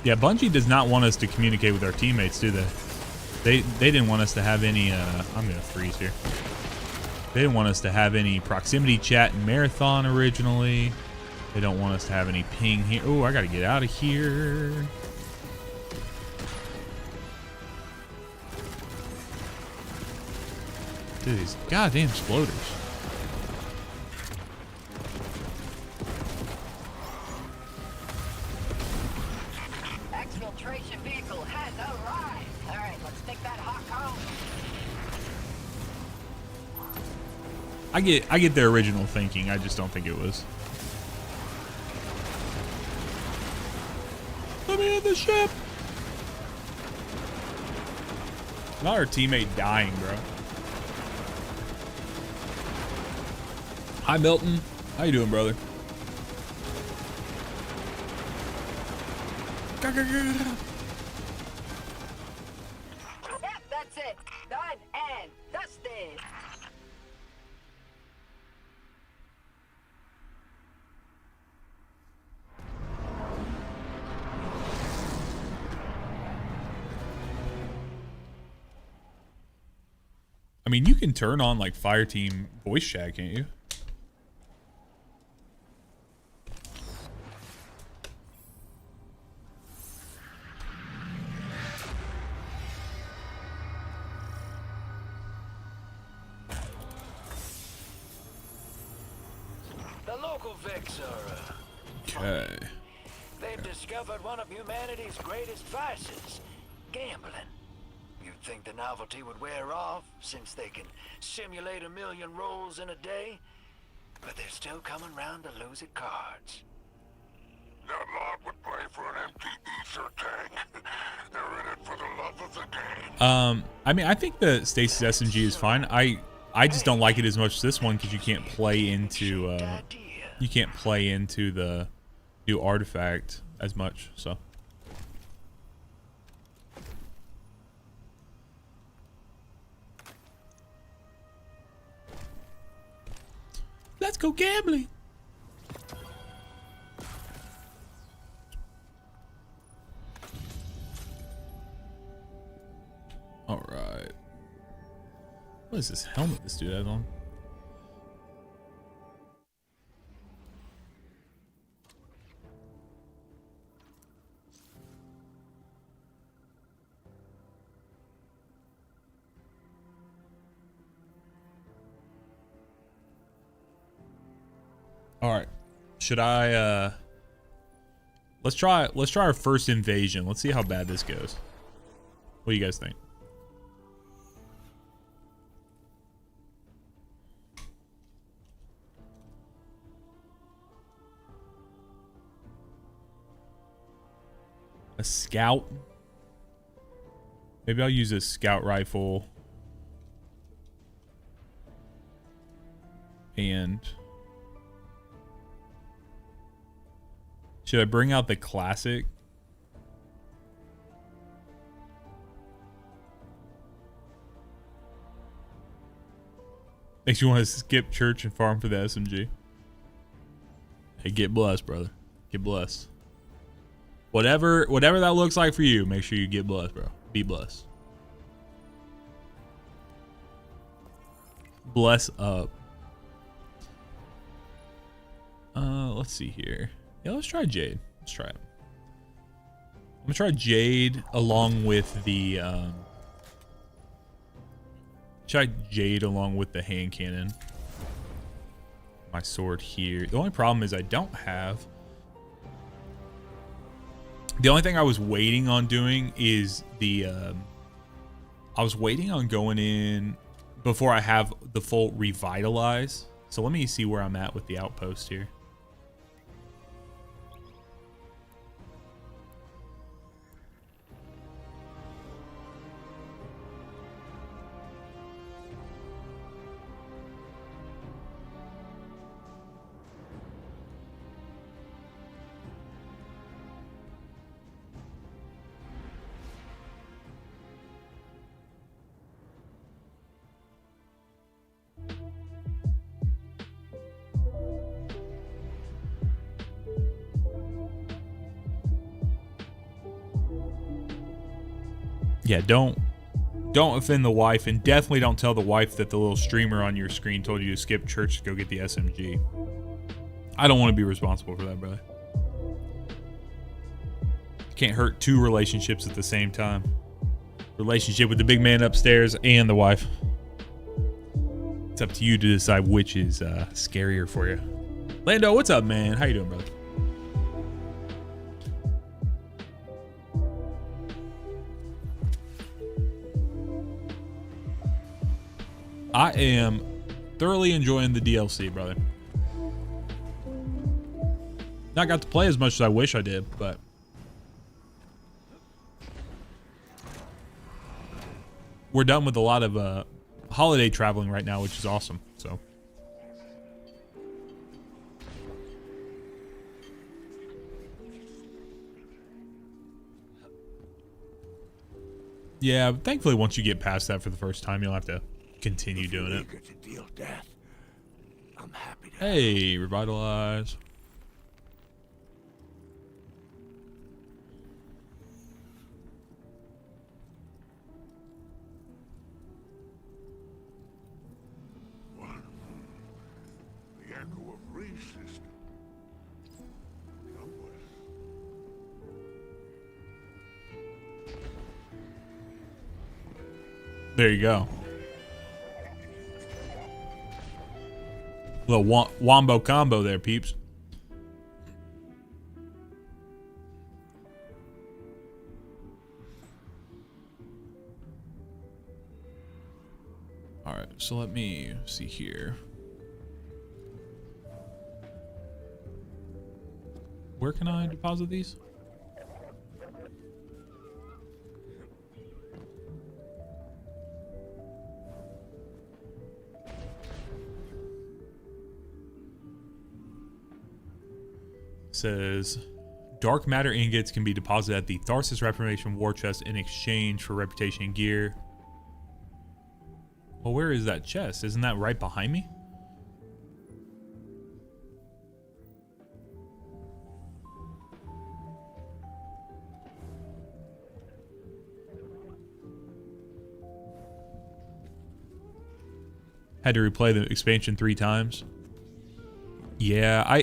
Yeah, Bungie does not want us to communicate with our teammates, do they? They didn't want us to have any, I'm gonna freeze here. They didn't want us to have any proximity chat in Marathon originally. They don't want us to have any ping here. Oh, I gotta get out of here. Dude, these goddamn exploders.
Exfiltration vehicle has arrived. All right, let's take that hot home.
I get their original thinking. I just don't think it was. Let me in the ship. Not our teammate dying, bro. Hi, Milton. How you doing, brother?
Yep, that's it. Done and dusted.
I mean, you can turn on like Fireteam voice chat, can't you?
The local Vex are,
Okay.
they've discovered one of humanity's greatest vices, gambling. You'd think the novelty would wear off, since they can simulate 1 million rolls in a day, but they're still coming round to lose at cards.
That lot would play for an empty ether tank. They're in it for the love of the game.
I mean, I think the Stasis SMG is fine. I just don't like it as much as this one because you can't play into the new artifact as much. So let's go gambling. All right. What is this helmet this dude has on? All right. Should I let's try our first invasion. Let's see how bad this goes. What do you guys think? A scout. Maybe I'll use a scout rifle. And should I bring out the classic? Makes you want to skip church and farm for the SMG. Hey, get blessed, brother. Get blessed. Whatever that looks like for you, make sure you get blessed, bro. Be blessed. Bless up. Let's see here. Yeah, let's try Jade. Let's try it. I'm gonna try Jade along with the try Jade along with the hand cannon. My sword here. The only problem is I don't have. The only thing I was waiting on doing is the I was waiting on going in before I have the full revitalize. So let me see where I'm at with the outpost here. Yeah, don't offend the wife, and definitely don't tell the wife that the little streamer on your screen told you to skip church to go get the SMG. I don't want to be responsible for that, brother. Can't hurt two relationships at the same time. Relationship with the big man upstairs and the wife. It's up to you to decide which is scarier for you. Lando, what's up, man? How you doing, brother? I am thoroughly enjoying the DLC, brother. Not got to play as much as I wish I did, but we're done with a lot of holiday traveling right now, which is awesome. So yeah, thankfully once you get past that for the first time, you'll have to continue doing it.
Eager to deal death. I'm happy to.
Hey, revitalize.
The echo of resistance.
There you go. Little wombo combo there, peeps. All right, so let me see here. Where can I deposit these? Says dark matter ingots can be deposited at the Tharsis Reformation War Chest in exchange for reputation and gear. Well, where is that chest? Isn't that right behind me? Had to replay the expansion 3 times. Yeah,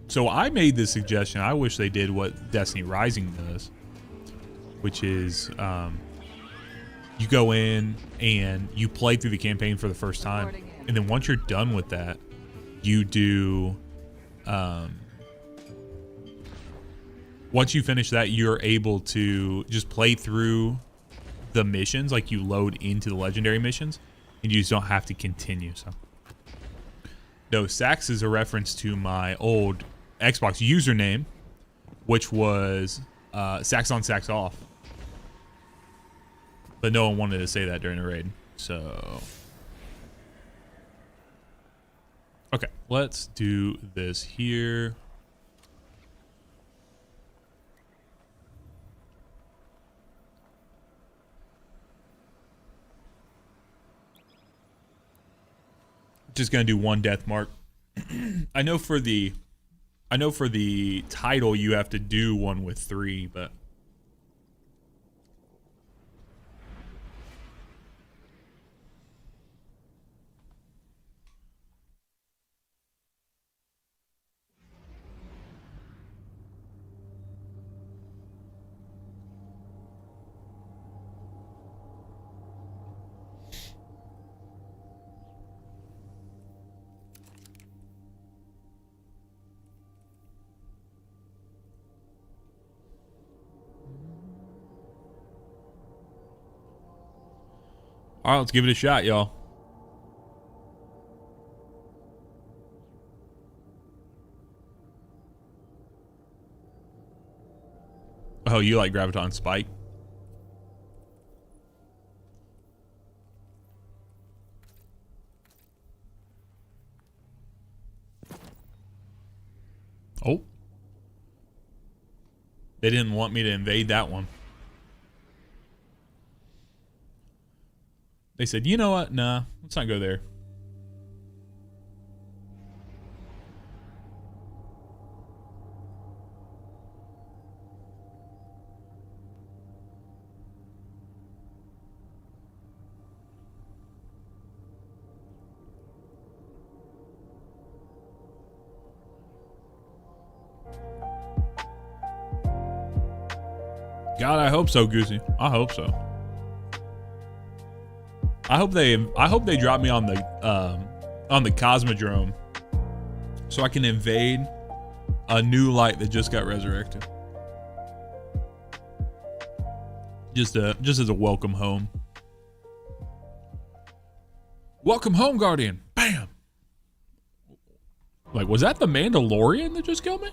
so I made this suggestion. I wish they did what Destiny Rising does, which is you go in and you play through the campaign for the first time, and then once you're done with that, you do once you finish that, you're able to just play through the missions, like you load into the legendary missions, and you just don't have to continue. So no, Sax is a reference to my old Xbox username, which was Sax on, Sax off. But no one wanted to say that during a raid. So okay, let's do this here. Just gonna do one death mark. I know for the title you have to do one with 3, but all right, let's give it a shot, y'all. Oh, you like Graviton Spike? Oh. They didn't want me to invade that one. They said, you know what? Nah, let's not go there. God, I hope so, Goosey. I hope so. I hope they drop me on the Cosmodrome so I can invade a new light that just got resurrected. Just as a welcome home. Welcome home, Guardian. Bam. Like, was that the Mandalorian that just killed me?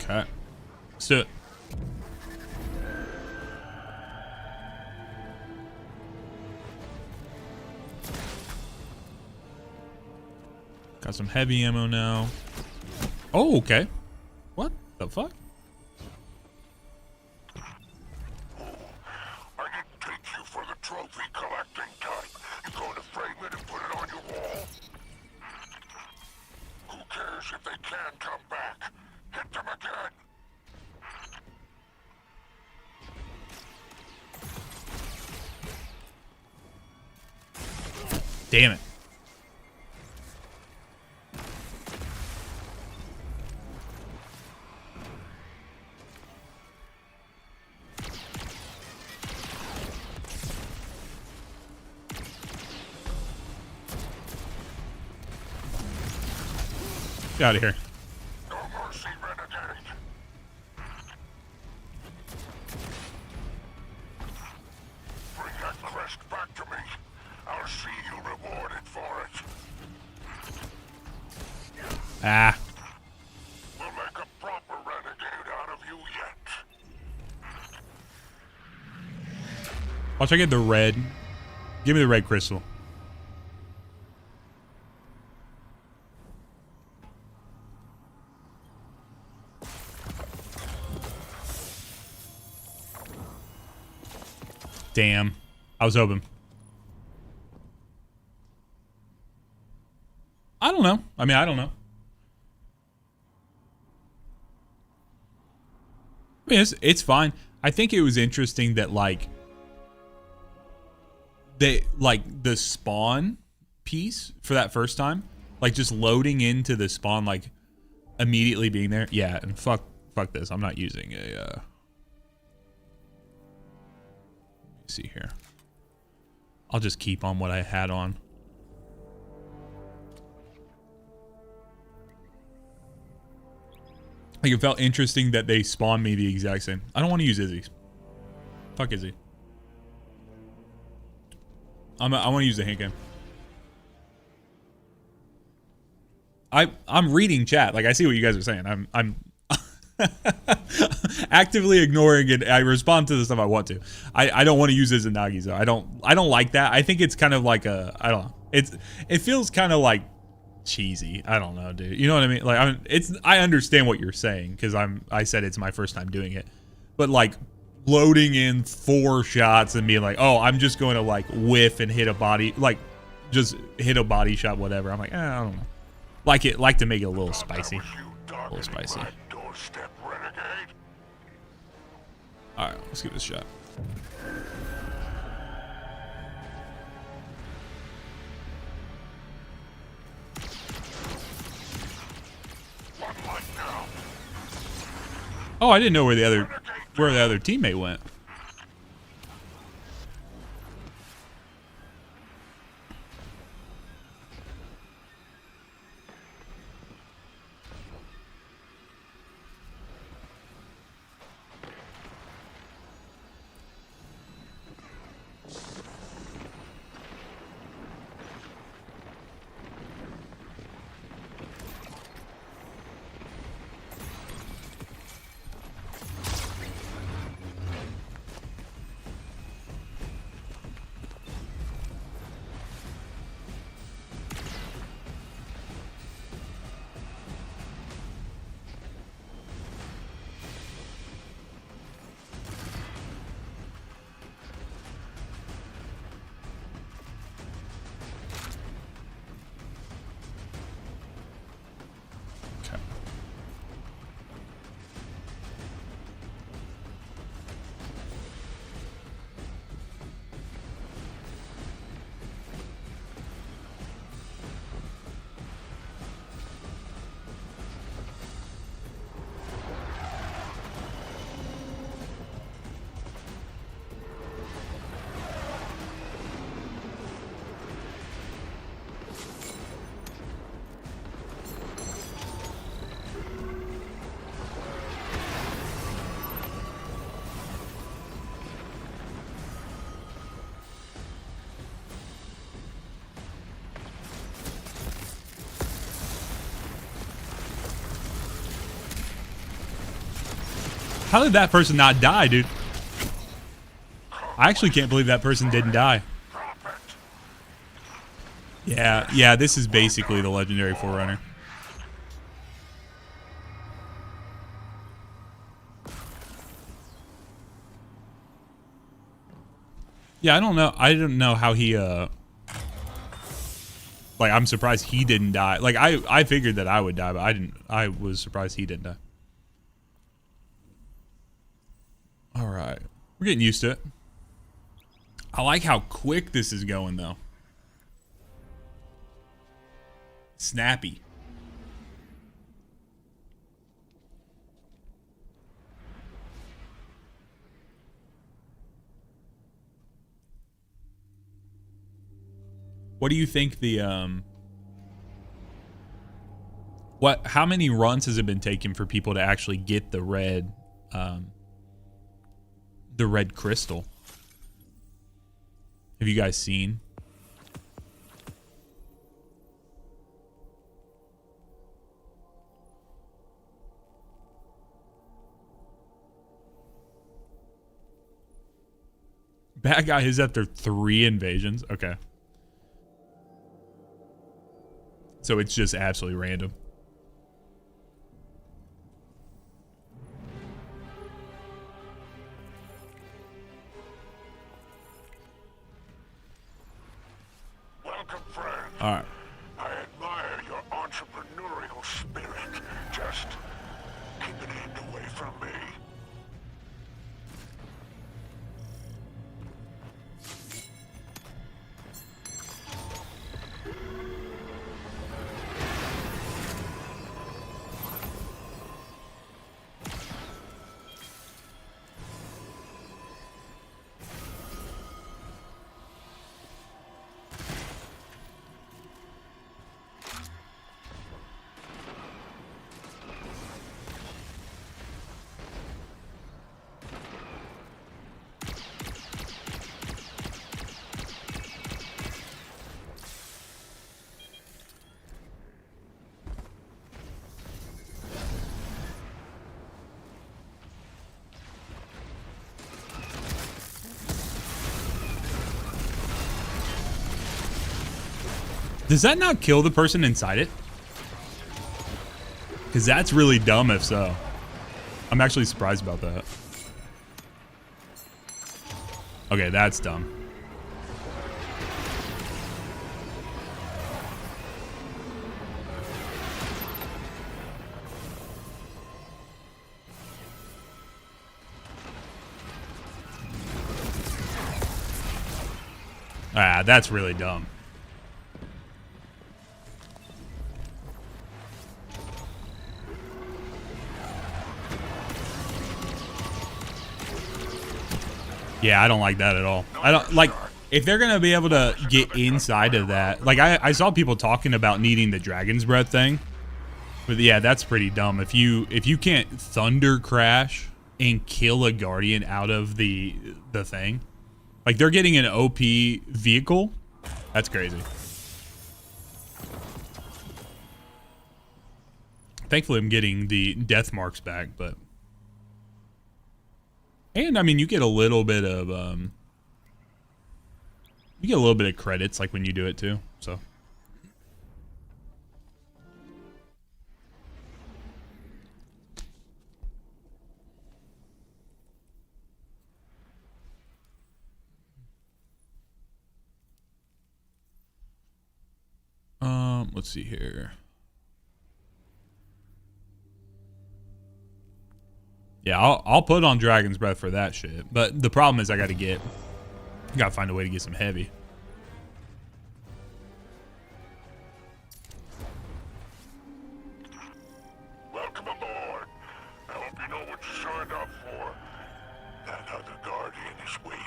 Okay. Let's do it. Got some heavy ammo now. Oh, okay. What the fuck?
I didn't take you for the trophy collecting type. You going to frame it and put it on your wall? Who cares if they can come back? Hit them again.
Damn it. Get out of here.
No mercy, renegade. Bring that crest back to me. I'll see you rewarded for it.
Ah.
We'll make a proper renegade out of you yet.
Watch, I get the red. Give me the red crystal. Damn. I was hoping. I don't know. I mean, I don't know. I mean, it's fine. I think it was interesting that, like, the spawn piece for that first time, like, just loading into the spawn, like, immediately being there. Yeah, and fuck this. I'm not using a, let me see here. I'll just keep on what I had on. Like, it felt interesting that they spawned me the exact same. I don't want to use Izzy's. Fuck Izzy. I want to use the handgun. I'm reading chat. Like, I see what you guys are saying. I'm actively ignoring it. I respond to the stuff I want to. I don't want to use Izanagi's though. I don't like that. I think it's kind of like a, I don't know. It feels kind of like cheesy. I don't know, dude. You know what I mean? Like, I understand what you're saying because I said it's my first time doing it, but like loading in 4 shots and being like, oh, I'm just going to like whiff and hit a body, like just hit a body shot, whatever. I'm like, I don't know. Like to make it a little spicy. A little spicy. All right, let's give this a shot. Oh, I didn't know where the other teammate went. How did that person not die, dude? I actually can't believe that person didn't die. Yeah, this is basically the legendary Forerunner. Yeah, I don't know how he like, I'm surprised he didn't die. Like, I figured that I would die, but I was surprised he didn't die. All right. We're getting used to it. I like how quick this is going, though. Snappy. What do you think the how many runs has it been taking for people to actually get the red crystal? Have you guys seen? Bad guy is after 3 invasions. Okay. So it's just absolutely random.
Welcome, friend.
All right.
I admire your entrepreneurial spirit. Just keep it hidden away from me.
Does that not kill the person inside it? Because that's really dumb if so. I'm actually surprised about that. Okay, that's dumb. Ah, that's really dumb. Yeah, I don't like that at all. I don't like if they're gonna be able to get inside of that. Like I saw people talking about needing the dragon's breath thing, but yeah, that's pretty dumb. If you can't thunder crash and kill a guardian out of the thing, like they're getting an OP vehicle. That's crazy. Thankfully, I'm getting the death marks back, but. And I mean, you get a little bit of credits like when you do it too. So let's see here. Yeah, I'll put on Dragon's Breath for that shit. But the problem is I gotta find a way to get some heavy.
Welcome aboard. I hope you know what you signed up for. That other guardian is waiting.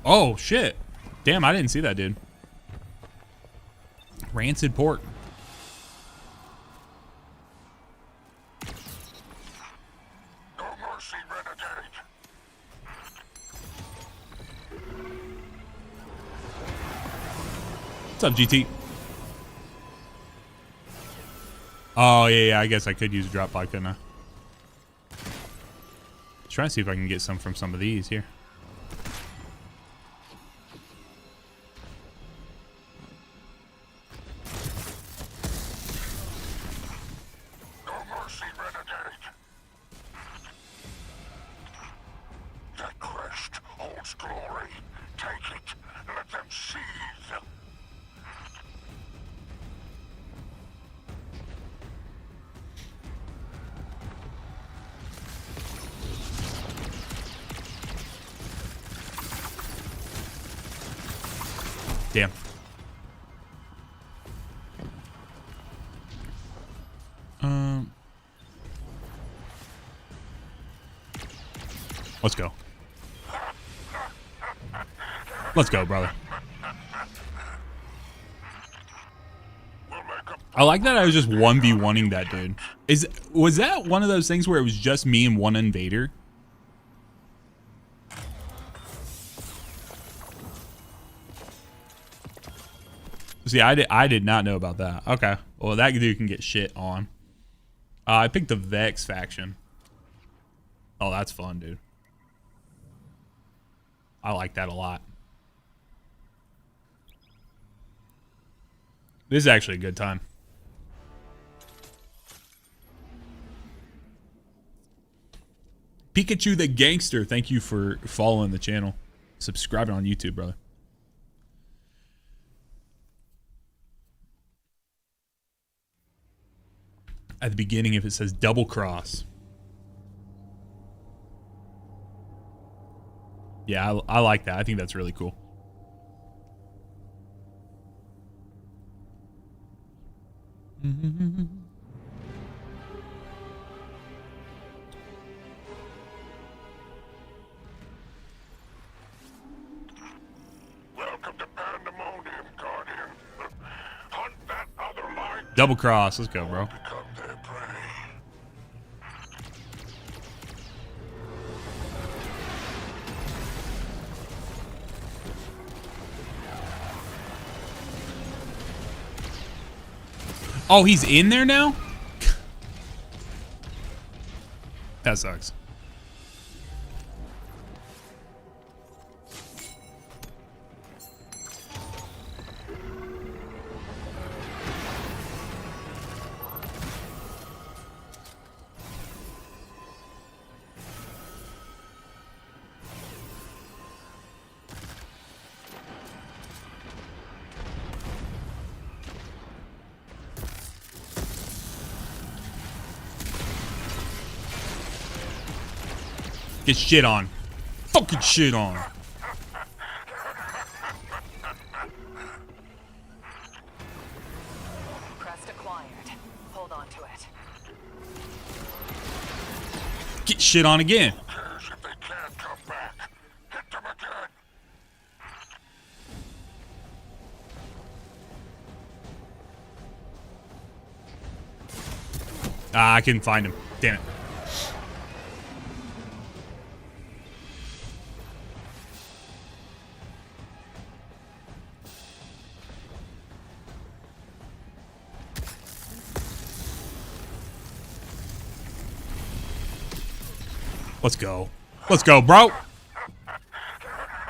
Oh shit. Damn, I didn't see that, dude. Rancid pork. What's up, GT? Oh, yeah, I guess I could use a drop pod, couldn't I? Trying to see if I can get some from some of these here.
No mercy, renegade. That crest holds glory. Take it. Let them seethe.
Damn. Let's go. Let's go, brother. I like that I was just 1v1ing that dude. Was that one of those things where it was just me and one invader? See, I did not know about that. Okay. Well, that dude can get shit on. I picked the Vex faction. Oh, that's fun, dude. I like that a lot. This is actually a good time. Pikachu the Gangster, thank you for following the channel. Subscribing on YouTube, brother. At the beginning, if it says double cross. Yeah, I like that. I think that's really cool.
Welcome to Pandemonium, Guardian. Hunt that other light.
Double cross. Let's go, bro.
Become their prey.
Oh, he's in there now? That sucks. Get shit on. Fucking shit on.
Crest acquired. Hold on to it.
Get shit on again.
Who cares if they can't come back? Hit them again.
Ah, I couldn't find him. Damn it. Let's go. Let's go, bro.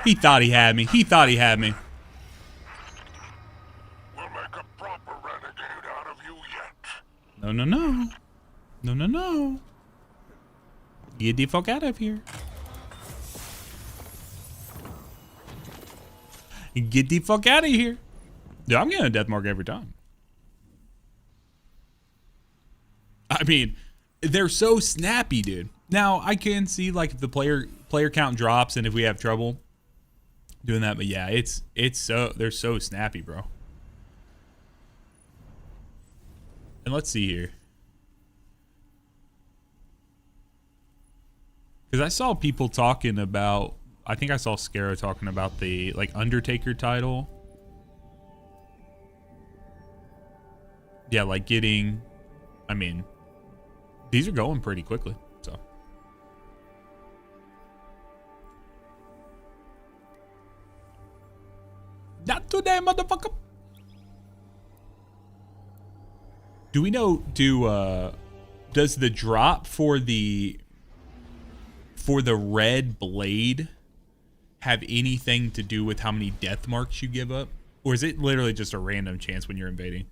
He thought he had me. He thought he had me.
We'll make a proper renegade out of you yet.
No, no, no. No, no, no. Get the fuck out of here. Get the fuck out of here. Dude, I'm getting a death mark every time. I mean, they're so snappy, dude. Now, I can see like if the player count drops and if we have trouble doing that, but yeah, it's so they're so snappy, bro. And let's see here. Cuz I saw people talking about, I think I saw Scarra talking about the like Undertaker title. Yeah, like getting, I mean, these are going pretty quickly, so. Not today, motherfucker. Do we know, does the drop for the red blade have anything to do with how many death marks you give up? Or is it literally just a random chance when you're invading?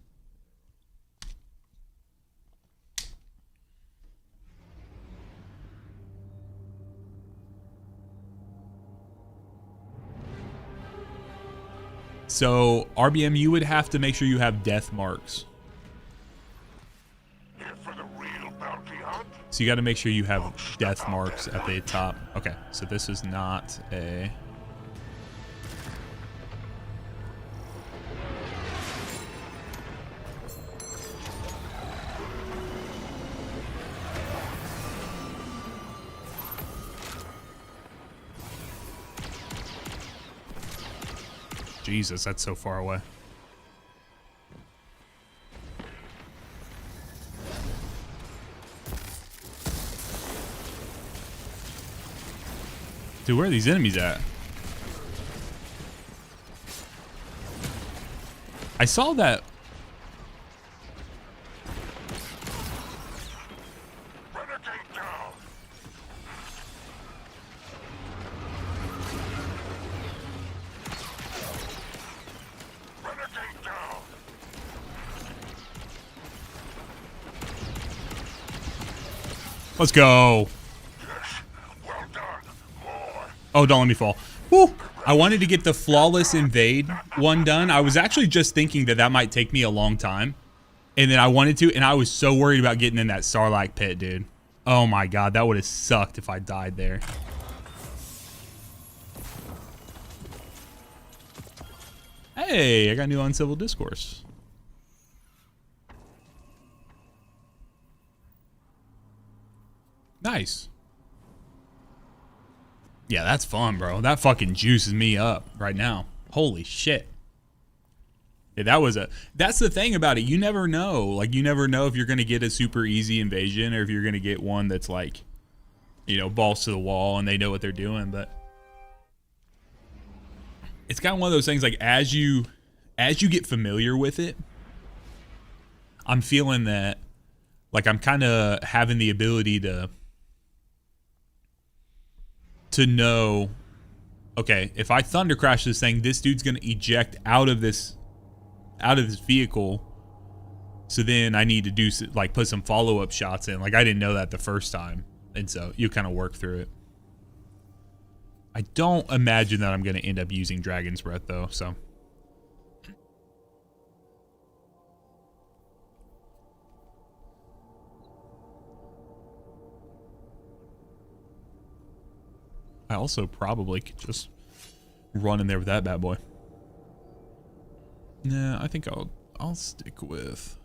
So, RBM, you would have to make sure you have death marks.
Here for the real bounty hunt?
So you got to make sure you have death marks at the top. Okay, so this is not a... Jesus, that's so far away. Dude, where are these enemies at? I saw that.
Renegade down! Renegade down!
Let's go.
Yes, well done. More.
Oh, don't let me fall. Woo! I wanted to get the flawless invade one done. I was actually just thinking that that might take me a long time. And then I wanted to, and I was so worried about getting in that Sarlacc pit, dude. Oh my god, that would have sucked if I died there. Hey, I got new Uncivil Discourse. Nice. Yeah, that's fun, bro. That fucking juices me up right now. Holy shit. Yeah, that's the thing about it. You never know. Like, you never know if you're going to get a super easy invasion or if you're going to get one that's like, you know, balls to the wall and they know what they're doing. But it's kind of one of those things, like, as you get familiar with it, I'm feeling that, like, I'm kind of having the ability to know, okay, if I thunder crash this thing, this dude's gonna eject out of this vehicle. So then I need to do, like, put some follow-up shots in. Like, I didn't know that the first time, and so you kind of work through it. I don't imagine that I'm gonna end up using Dragon's Breath though. So I also probably could just run in there with that bad boy. Nah, I think I'll stick with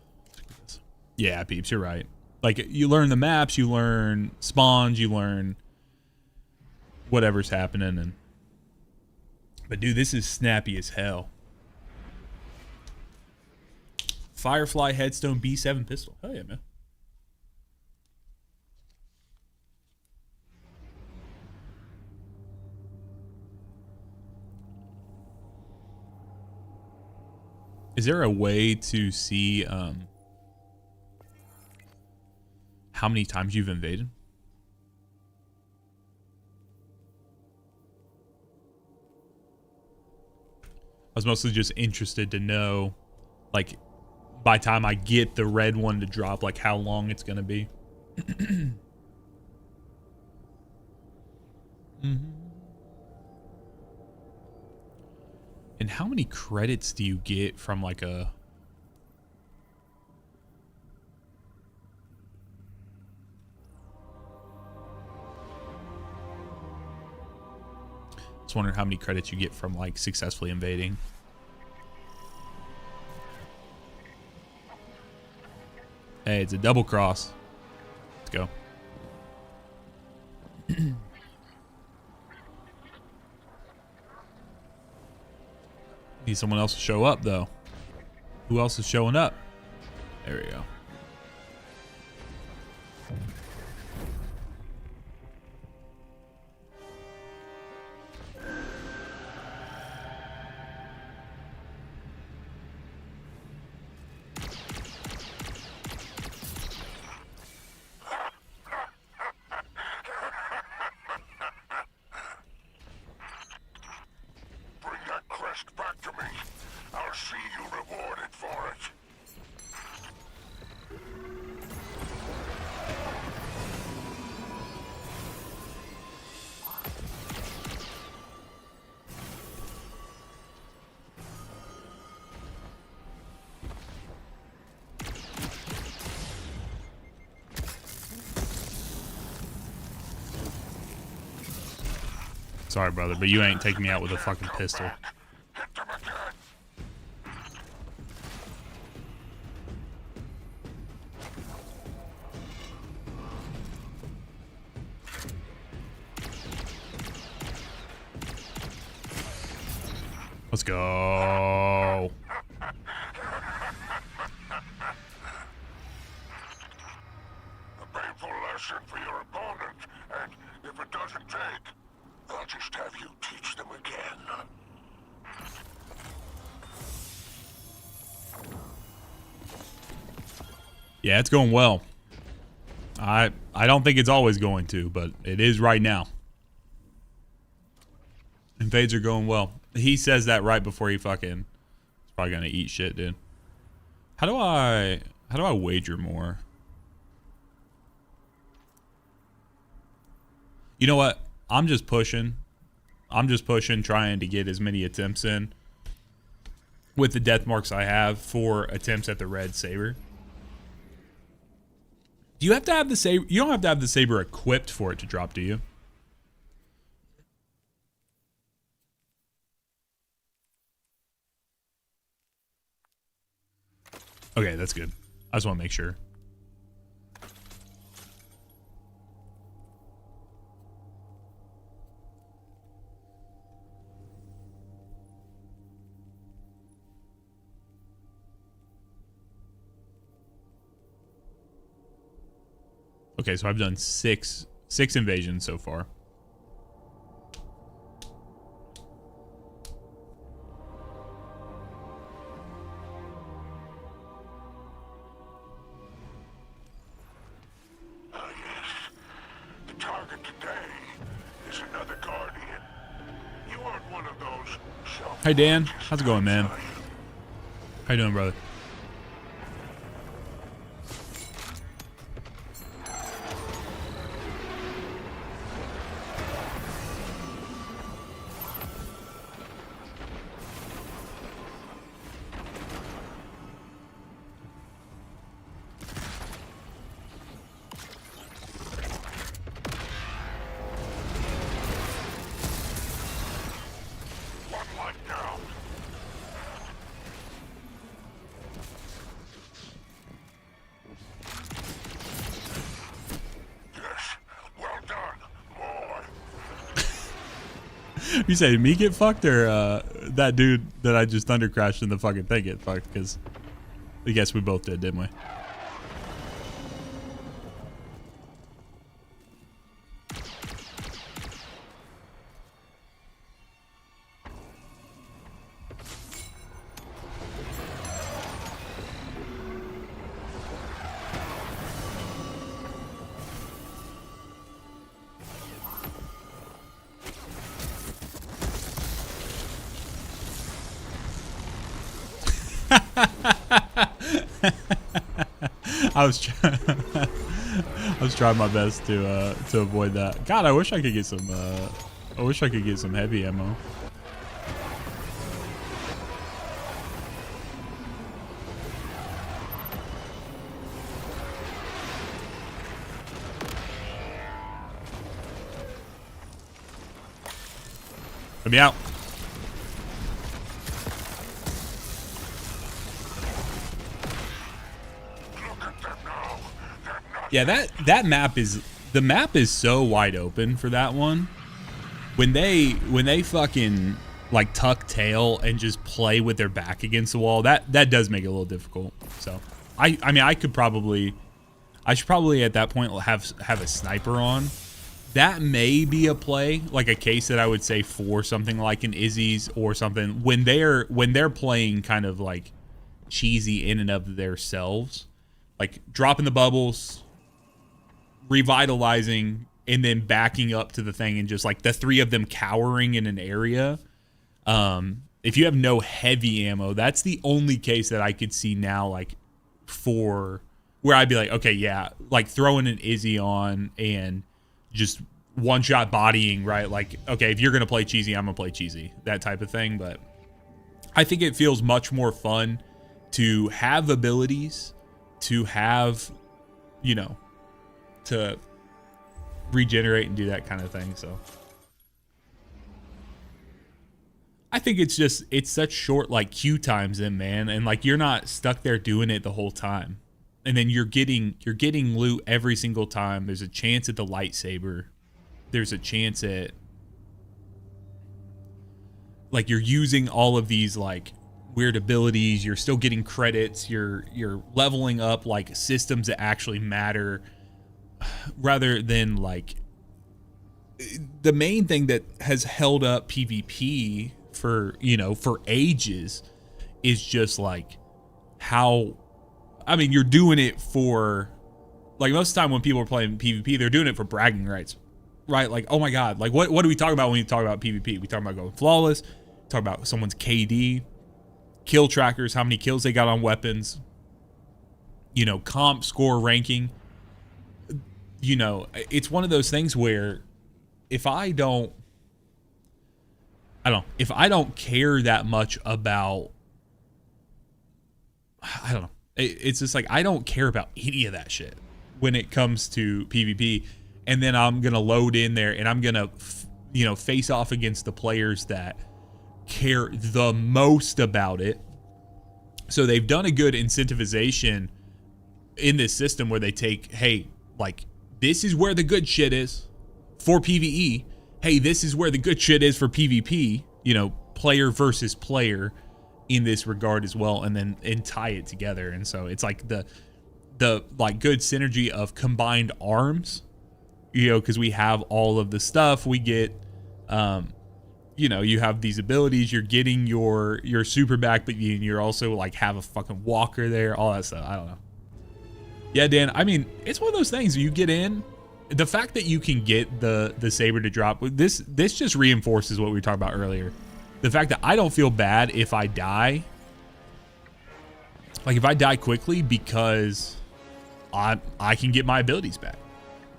this. Yeah, peeps, you're right. Like, you learn the maps, you learn spawns, you learn whatever's happening, but dude, this is snappy as hell. Firefly Headstone B7 pistol. Hell yeah, man. Is there a way to see how many times you've invaded? I was mostly just interested to know, like, by the time I get the red one to drop, like, how long it's gonna be. And how many credits do you get from, like, a... Just wondering how many credits you get from, like, successfully invading. Hey, it's a double cross. Let's go. Need someone else to show up, though. Who else is showing up? There we go. Sorry, brother, but you ain't taking me out with a fucking pistol.
Hit them again.
Let's go.
A painful lesson for your opponent, and if it doesn't take, I'll just have you teach them again.
Yeah, it's going well. I don't think it's always going to, but it is right now. Invades are going well. He says that right before he fucking is probably gonna eat shit, dude. How do I wager more? You know what? I'm just pushing, trying to get as many attempts in with the death marks I have for attempts at the red saber. Do you have to have the saber? You don't have to have the saber equipped for it to drop, do you? Okay, that's good. I just want to make sure. Okay, so I've done six invasions so far. Hey Dan, how's it going, man? How you doing, brother? You say me get fucked or that dude that I just thunder crashed in the fucking thing get fucked? Because I guess we both did, didn't we? I was trying my best to avoid that. God, I wish I could get some heavy ammo. Let me out. Yeah, that map is, the map is so wide open for that one. When they fucking like tuck tail and just play with their back against the wall, that does make it a little difficult. So I mean I should probably at that point have a sniper on. That may be a play, like a case that I would say for something like an Izzy's or something when they're playing kind of like cheesy in and of themselves, like dropping the bubbles, revitalizing, and then backing up to the thing and just like the three of them cowering in an area. If you have no heavy ammo, that's the only case that I could see now, like for where I'd be like, okay, yeah, like throwing an Izzy on and just one shot bodying, right? Like, okay, if you're going to play cheesy, I'm going to play cheesy, that type of thing. But I think it feels much more fun to have abilities, to have, you know, to regenerate and do that kind of thing. So I think it's such short like queue times then, man, and like you're not stuck there doing it the whole time. And then you're getting loot every single time. There's a chance at the lightsaber. There's a chance at like you're using all of these like weird abilities. You're still getting credits. You're leveling up like systems that actually matter, rather than like the main thing that has held up PvP for ages is just like how, I mean, you're doing it for, like, most of the time when people are playing PvP, they're doing it for bragging rights, right? Like, oh my God, like what do we talk about when we talk about PvP? We talk about going flawless, talk about someone's KD, kill trackers, how many kills they got on weapons, comp score ranking. It's one of those things where if I don't care that much about, I don't know. It's just like, I don't care about any of that shit when it comes to PvP. And then I'm going to load in there and I'm going to, face off against the players that care the most about it. So they've done a good incentivization in this system where they take, hey, like, this is where the good shit is for PvE. Hey, this is where the good shit is for PvP, player versus player in this regard as well, and tie it together. And so it's like the like good synergy of combined arms, because we have all of the stuff we get. You have these abilities, you're getting your super back, but you're also like have a fucking walker there, all that stuff. I don't know. Yeah, Dan, I mean, it's one of those things you get in. The fact that you can get the saber to drop, this just reinforces what we were talking about earlier. The fact that I don't feel bad if I die. Like if I die quickly, because I can get my abilities back.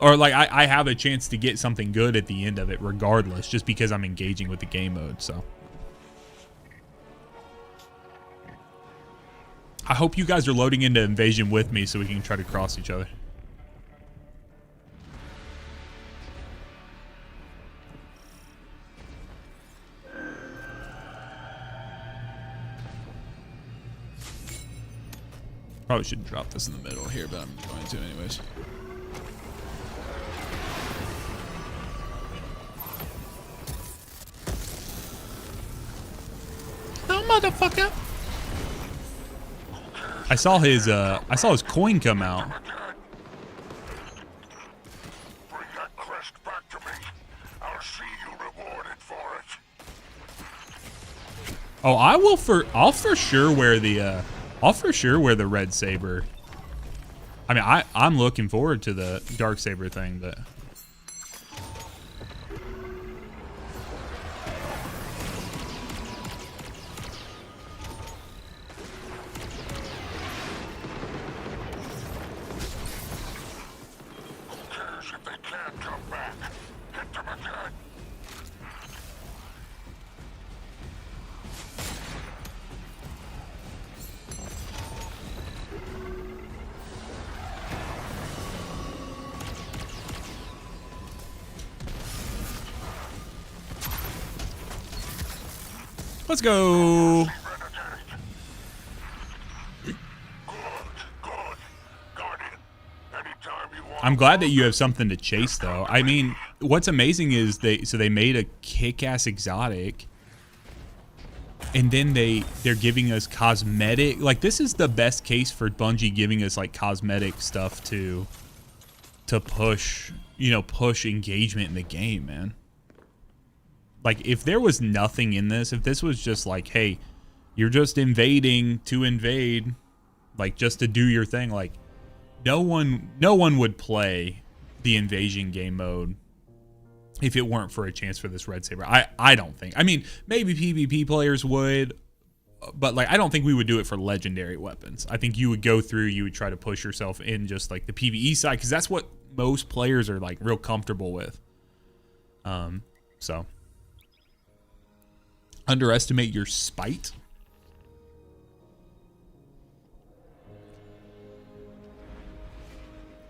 Or like I have a chance to get something good at the end of it regardless, just because I'm engaging with the game mode. So I hope you guys are loading into Invasion with me so we can try to cross each other. Probably shouldn't drop this in the middle here, but I'm going to anyways. Oh, motherfucker! I saw his coin come out.
Bring that crest back to me. I'll see you rewarded for it.
Oh, I'll for sure wear the red saber. I mean, I'm looking forward to the dark saber thing, but
Who cares if they can't come back? Hit them again.
let's go.
Renegade. Good. Guardian. Anytime you want.
I'm glad that you have something to chase, though. I mean, what's amazing is they made a kick-ass exotic, and then they're giving us cosmetic. Like, this is the best case for Bungie giving us like cosmetic stuff to push engagement in the game, man. Like, if there was nothing in this, if this was just like, hey, you're just invading to invade, like just to do your thing, like no one would play the invasion game mode if it weren't for a chance for this red saber. I don't think. I mean, maybe PvP players would, but like I don't think we would do it for legendary weapons. I think you would go through, you would try to push yourself in just like the PvE side, because that's what most players are like real comfortable with. So underestimate your spite.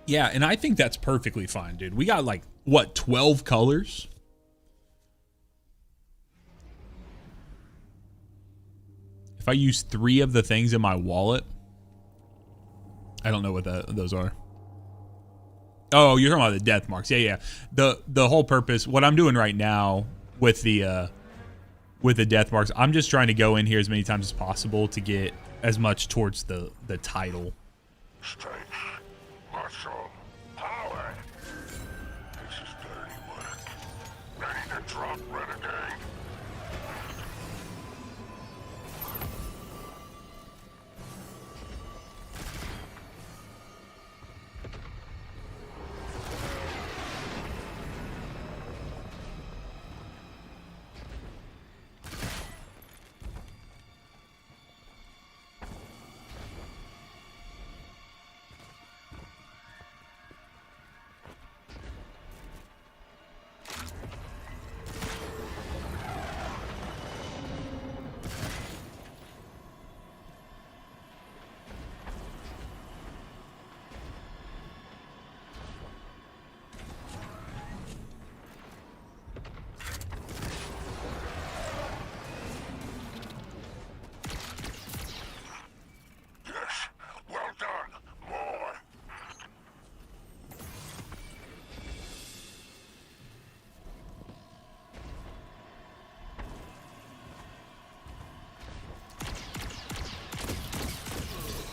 Yeah, and I think that's perfectly fine, dude. We got like, what, 12 colors? If I use 3 of the things in my wallet, I don't know what those are. Oh, you're talking about the death marks. Yeah, yeah. The whole purpose, what I'm doing right now with the death marks, I'm just trying to go in here as many times as possible to get as much towards the title.
Strength, muscle, power. This is dirty work. Ready to drop, renegade?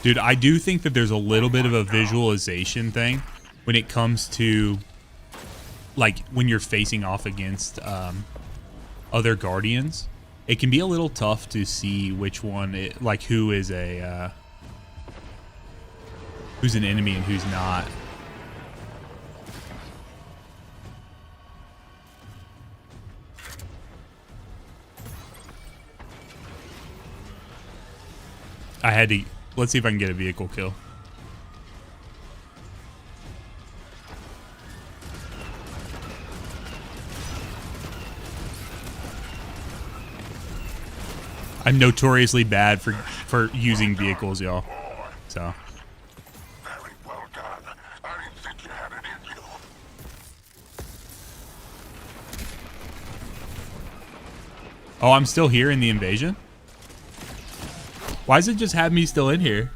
Dude, I do think that there's a little bit of a visualization thing when it comes to, like, when you're facing off against other Guardians. It can be a little tough to see which one, like, who is who's an enemy and who's not. I had to... Let's see if I can get a vehicle kill. I'm notoriously bad for using vehicles, y'all. So.
Very well done. I didn't think you had it in you.
Oh, I'm still here in the invasion? Why does it just have me still in here?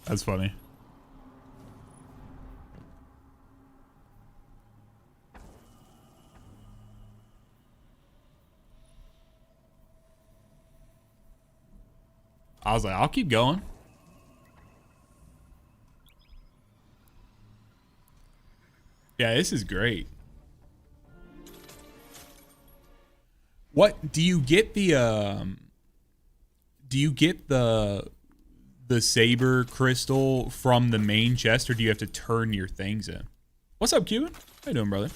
That's funny. I was like, I'll keep going. Yeah, this is great. What do you get the saber crystal from the main chest, or do you have to turn your things in? What's up, Cuban? How you doing, brother?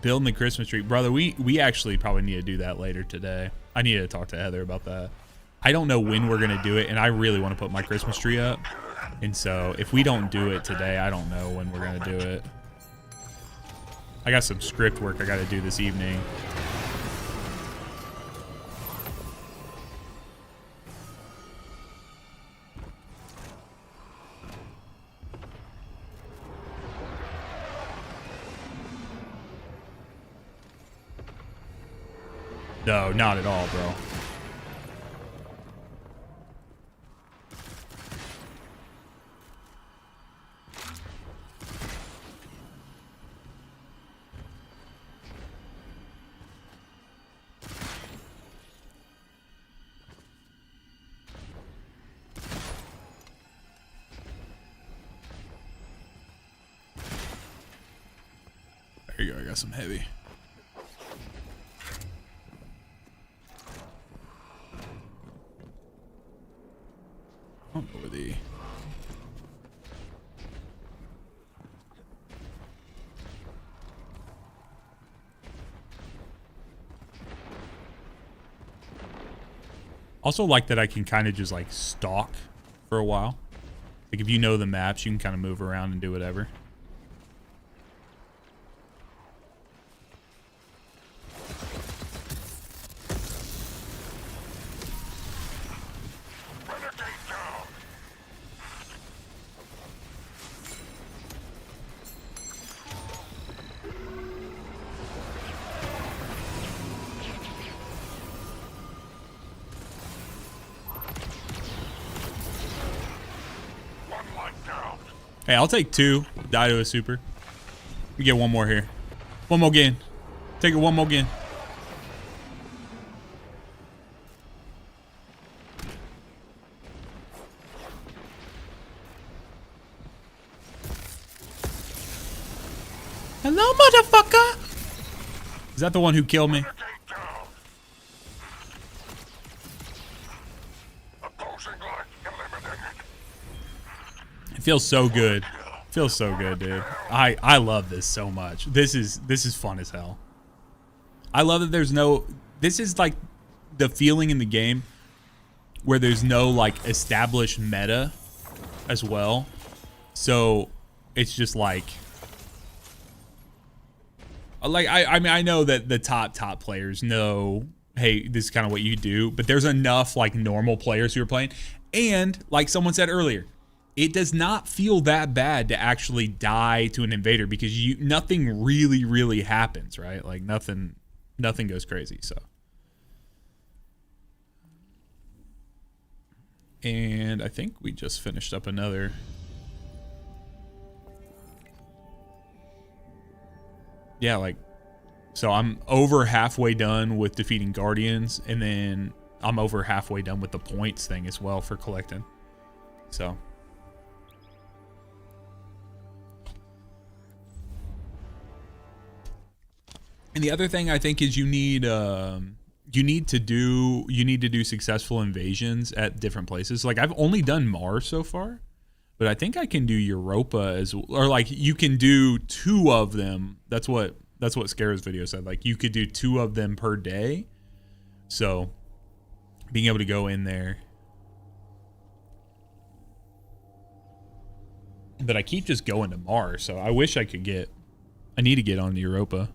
Building the Christmas tree. Brother, we actually probably need to do that later today. I need to talk to Heather about that. I don't know when we're going to do it, and I really want to put my Christmas tree up. And so if we don't do it today, I don't know when we're going to do it. I got some script work I got to do this evening. No, not at all, bro. There you go, I got some heavy. I don't know where the... Also like that I can kind of just like stalk for a while. Like if you know the maps, you can kind of move around and do whatever. Hey, I'll take 2. Die to a super. We get 1 more here. 1 more again. Take it 1 more again. Hello, motherfucker. Is that the one who killed me? It feels so good. Feels so good, dude. I love this so much. This is fun as hell. I love that there's no, this is like the feeling in the game where there's no like established meta as well. So it's just like I mean, I know that the top players know, hey, this is kind of what you do, but there's enough like normal players who are playing. And like someone said earlier, it does not feel that bad to actually die to an invader because nothing really happens, right? Like nothing goes crazy. So, and I think we just finished up another. Yeah, like, so I'm over halfway done with defeating Guardians, and then I'm over halfway done with the points thing as well for collecting. So. And the other thing I think is you need to do successful invasions at different places. Like I've only done Mars so far, but I think I can do Europa as well. Or like you can do 2 of them. That's what Scaro's video said. Like you could do 2 of them per day. So being able to go in there. But I keep just going to Mars, so I wish I could I need to get on to Europa.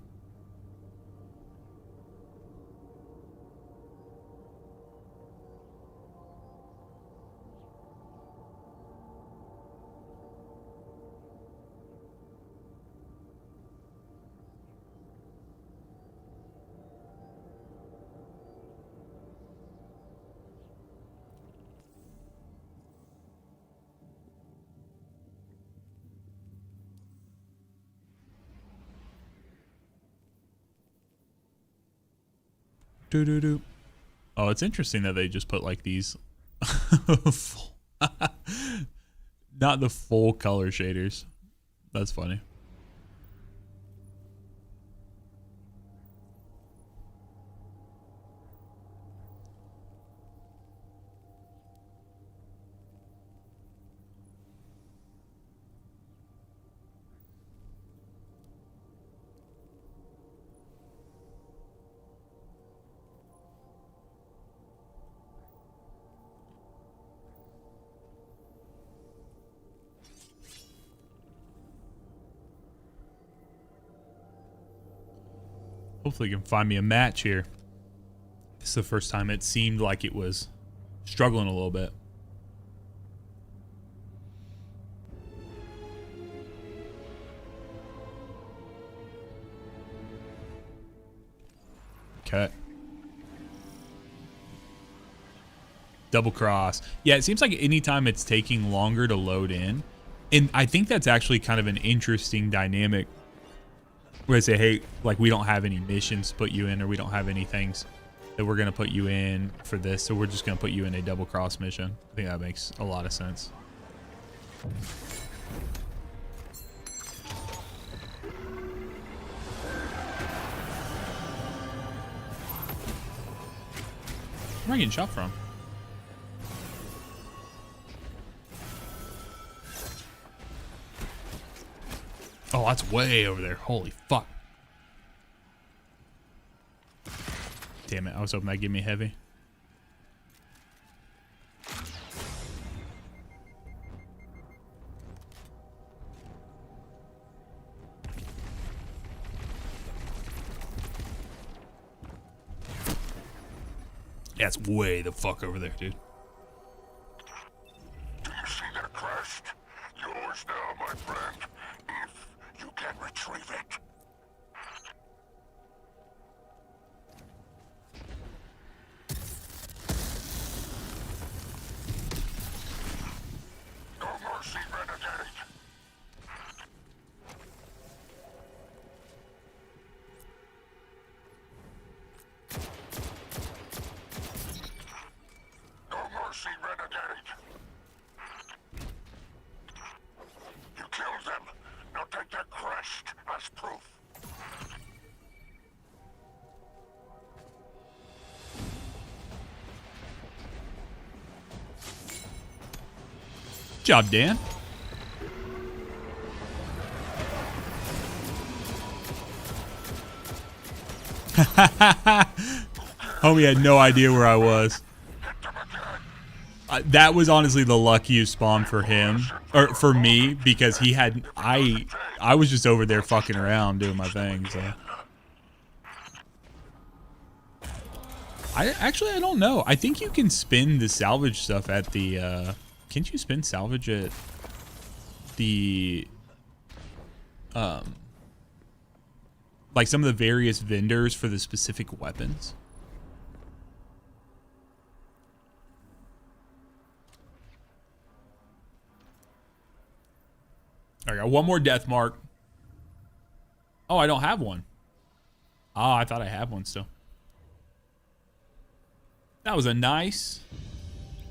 Oh, it's interesting that they just put like these not the full color shaders. That's funny. Hopefully you can find me a match here. This is the first time it seemed like it was struggling a little bit. Okay. Double cross. Yeah, it seems like anytime it's taking longer to load in, and I think that's actually kind of an interesting dynamic where they say, hey, like we don't have any missions to put you in, or we don't have any things that we're going to put you in for this, so we're just going to put you in a double cross mission. I think that makes a lot of sense. Where am I getting shot from? Oh, that's way over there. Holy fuck. Damn it. I was hoping that'd give me heavy. Yeah, it's way the fuck over there, dude.
Do you see that crest? Yours now, my friend. If you can retrieve it. No mercy, renegade. take their crest as proof.
Job, Dan. Homie had no idea where I was. That was honestly the luckiest spawn for him, or for me, because he had I was just over there fucking around doing my thing. So I don't know. I think you can spin the salvage stuff at the. Can't you spin salvage at the like some of the various vendors for the specific weapons? I got one more death mark. Oh, I don't have one. Oh, I thought I had one still. That was a nice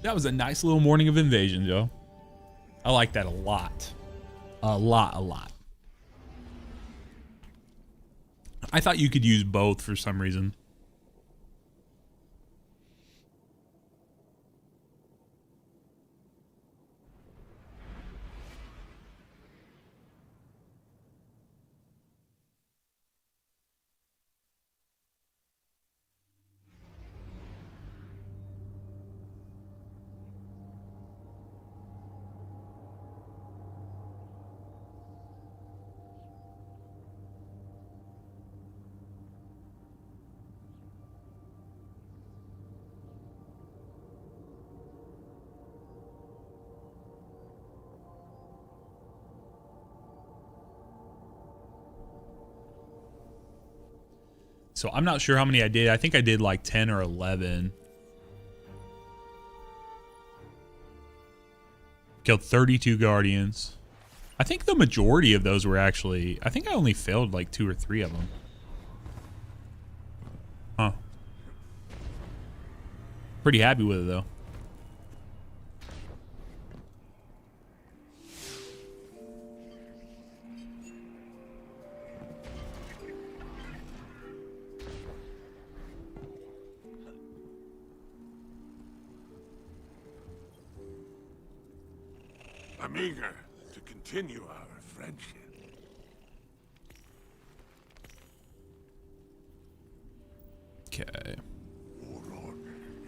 little morning of invasion, Joe. I like that a lot. A lot. I thought you could use both for some reason. So I'm not sure how many I did. I think I did like 10 or 11. Killed 32 guardians. I think the majority of those were actually... I think I only failed like 2 or 3 of them. Huh. Pretty happy with it though.
I'm eager to continue our friendship.
Okay.
Warlord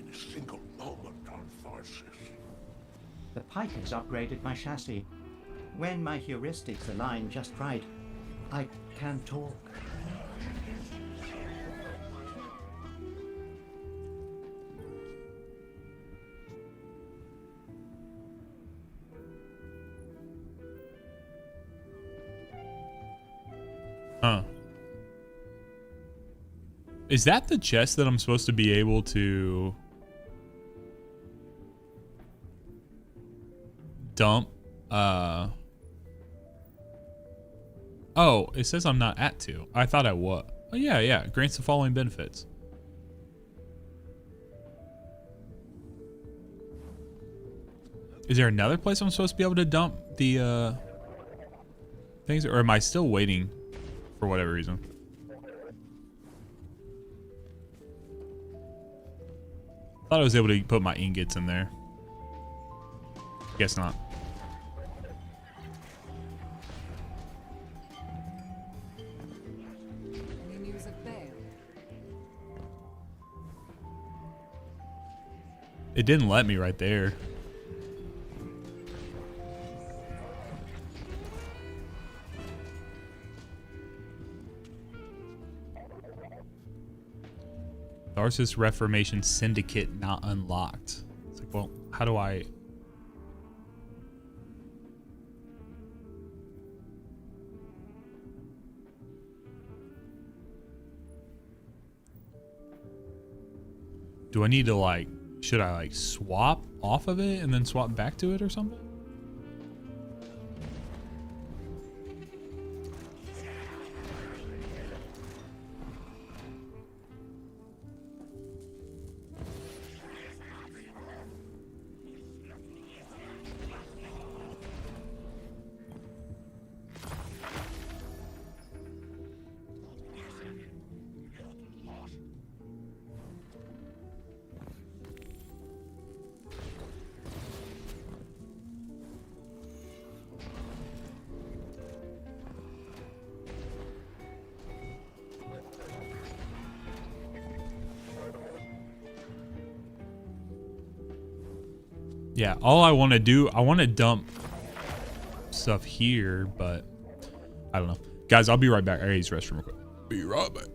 in a single moment on Tharsis.
The Pike has upgraded my chassis. When my heuristics align just right, I can talk.
Huh. Is that the chest that I'm supposed to be able to dump? Oh, it says I'm not at 2. I thought I was. Oh, yeah. Grants the following benefits. Is there another place I'm supposed to be able to dump the things? Or am I still waiting for whatever reason? Thought I was able to put my ingots in there. Guess not.
Any news of Bale?
It didn't let me right there. Tharsis Reformation Syndicate not unlocked. It's like, well, how do I... Do I need to like, should I like swap off of it and then swap back to it or something? Yeah, all I want to do, I want to dump stuff here, but I don't know. Guys, I'll be right back. I gotta use the restroom real quick. Be right back.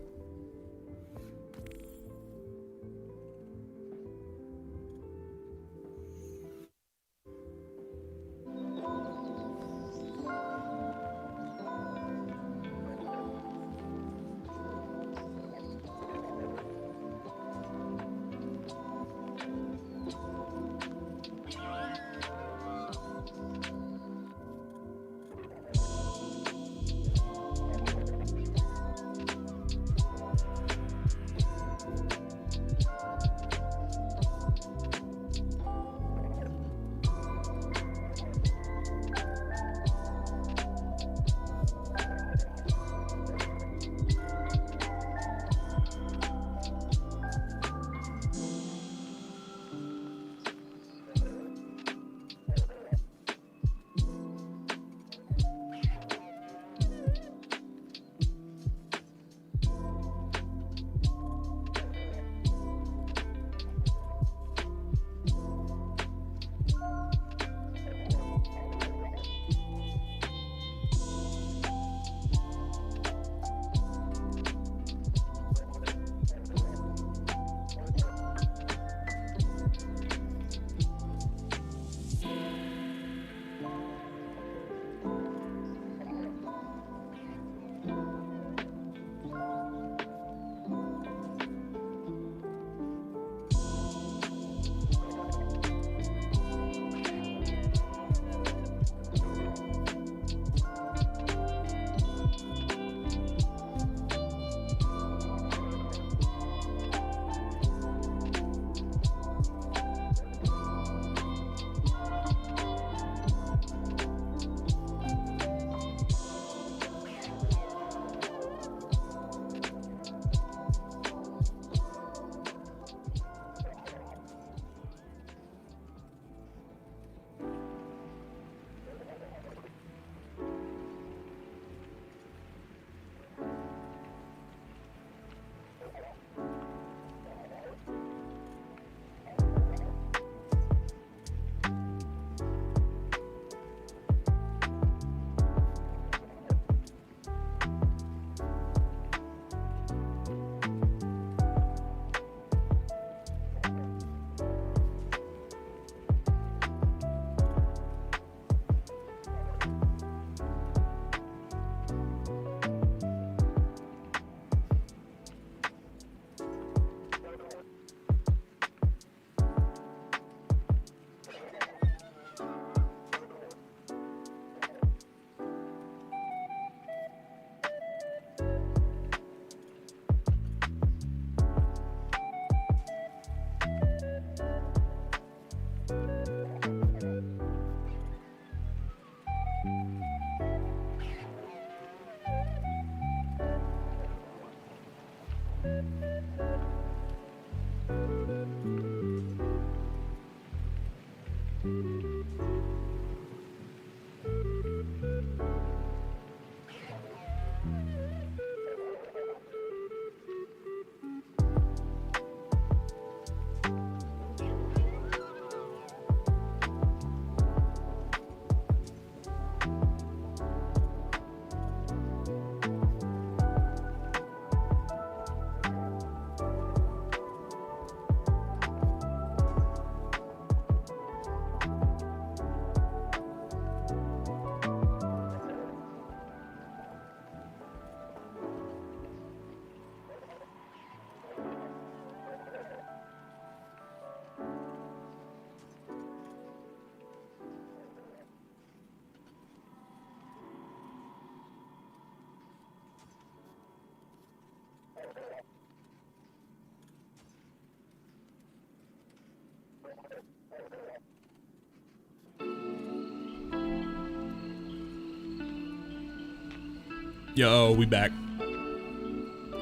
Yo, we back.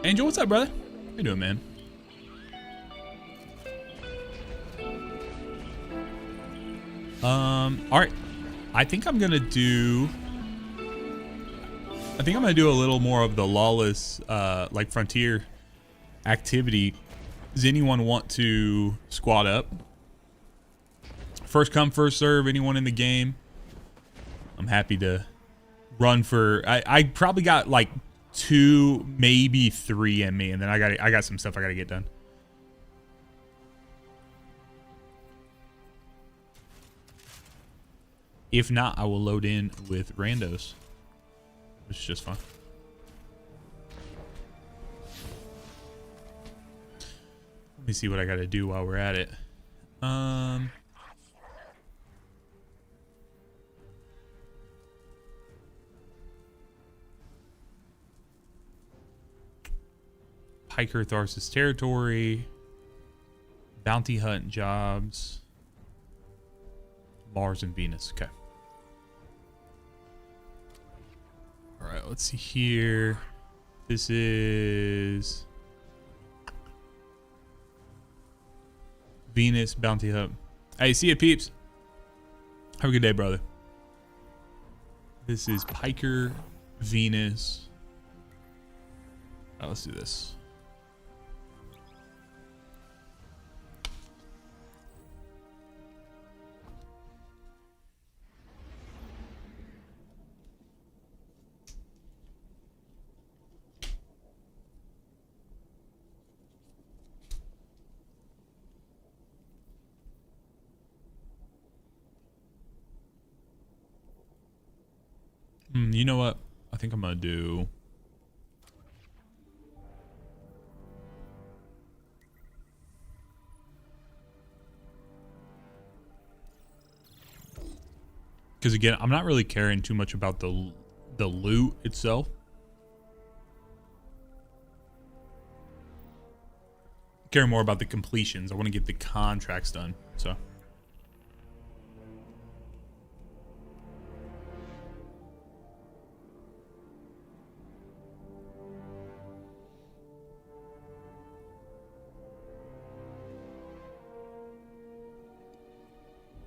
Angel, what's up, brother? How you doing, man? All right. I think I'm gonna do a little more of the lawless, like frontier activity. Does anyone want to squad up First come, first serve. Anyone in the game, I'm happy to run for. I probably got like 2, maybe 3 in me, and then I got some stuff I gotta get done. If not, I will load in with randos, which is just fun. Let me see what I gotta do while we're at it. Piker Tharsis territory, bounty hunt jobs, Mars and Venus. Okay. All right, let's see here. This is Venus bounty hunt. Hey, see ya, peeps. Have a good day, brother. This is Piker, Venus. Oh, let's do this. You know what? I think I'm gonna do. Because again, I'm not really caring too much about the loot itself. Care more about the completions. I want to get the contracts done. So.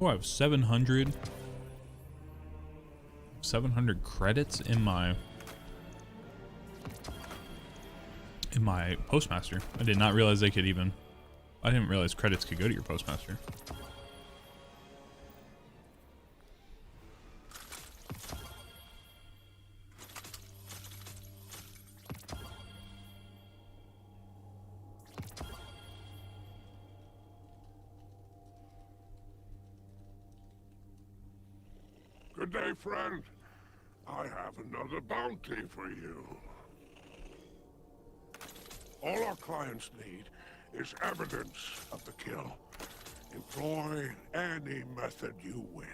Oh, I have 700 credits in my postmaster. I did not realize they could even. I didn't realize credits could go to your postmaster.
Good day, friend. I have another bounty for you. All our clients need is evidence of the kill. Employ any method you wish.